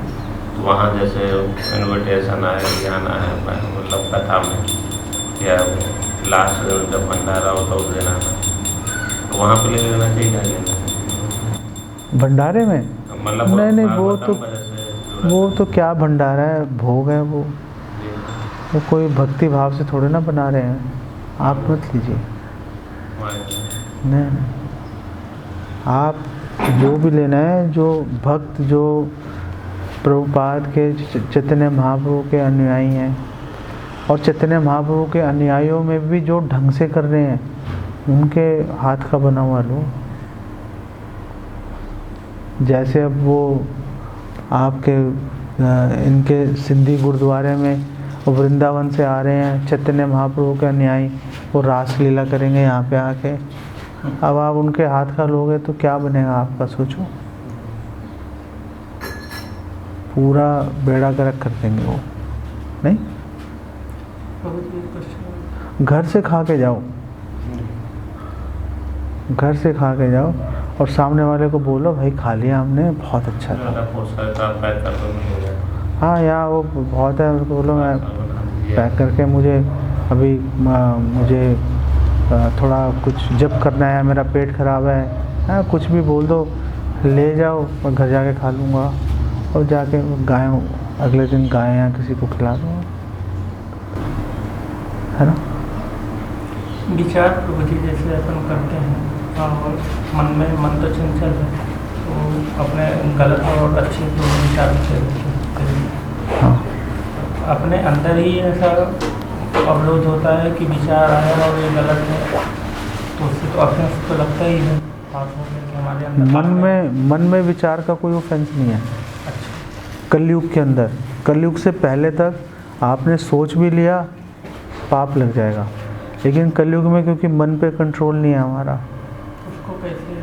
तो वहाँ जैसे इन्विटेशन है, ज्ञान है, मतलब कथा में या लास्ट जब भंडारा हो तो उस दिन आना, तो वहाँ पे ले लेना चाहिए, क्या लेना चाहिए भंडारे में? मतलब? नहीं भागवतम वो तो का जैसे वो तो क्या भंडारा है, भोग है वो कोई भक्ति भाव से थोड़े ना बना रहे हैं, आप मत लीजिए। नहीं, आप जो भी लेना है, जो भक्त जो प्रभुपाद के चैतन्य महाप्रभु के अनुयायी हैं, और चैतन्य महाप्रभु के अनुयायियों में भी जो ढंग से कर रहे हैं, उनके हाथ का बना हुआ लो। जैसे अब वो आपके इनके सिंधी गुरुद्वारे में वृंदावन से आ रहे हैं चैतन्य महाप्रभु के अनुयायी, वो रास लीला करेंगे यहाँ पे आके, अब आप उनके हाथ का लोगे तो क्या बनेगा आपका, सोचो। पूरा बेड़ा गर्क कर देंगे वो। नहीं, घर से खा के जाओ, घर से खा के जाओ और सामने वाले को बोलो भाई खा लिया हमने, बहुत अच्छा था। हाँ यार वो बहुत है, उसको बोलो मैं पैक करके मुझे अभी मुझे थोड़ा कुछ जब करना है, मेरा पेट ख़राब है, हाँ कुछ भी बोल दो, ले जाओ और घर जाके खा लूँगा, और जाके गाय अगले दिन गाय या किसी को खिला दूँगा, है ना। विचार प्रभु जी जैसे अपन करते हैं और मन तो चंचल है, तो अपने गलत और अच्छे को विचार से हाँ अपने अंदर ही ऐसा अवरोध होता है कि विचार आया और ये गलत है, तो उससे तो अपने से तो लगता ही है कि हमारे अंदर मन में विचार का कोई ऑफेंस नहीं है। अच्छा, कलयुग के अंदर, कलयुग से पहले तक आपने सोच भी लिया पाप लग जाएगा, लेकिन कलयुग में क्योंकि मन पे कंट्रोल नहीं है हमारा, उसको कैसे?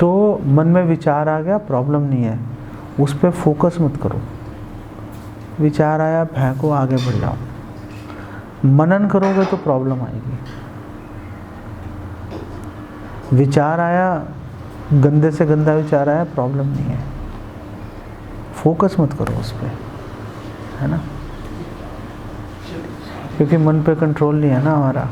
तो मन में विचार आ गया प्रॉब्लम नहीं है, उस पर फोकस मत करो। विचार आया, फेंको, आगे बढ़ जाओ। मनन करोगे तो प्रॉब्लम आएगी। विचार आया, गंदे से गंदा विचार आया, प्रॉब्लम नहीं है। फोकस मत करो उस पर, है ना, क्योंकि मन पे कंट्रोल नहीं है ना हमारा।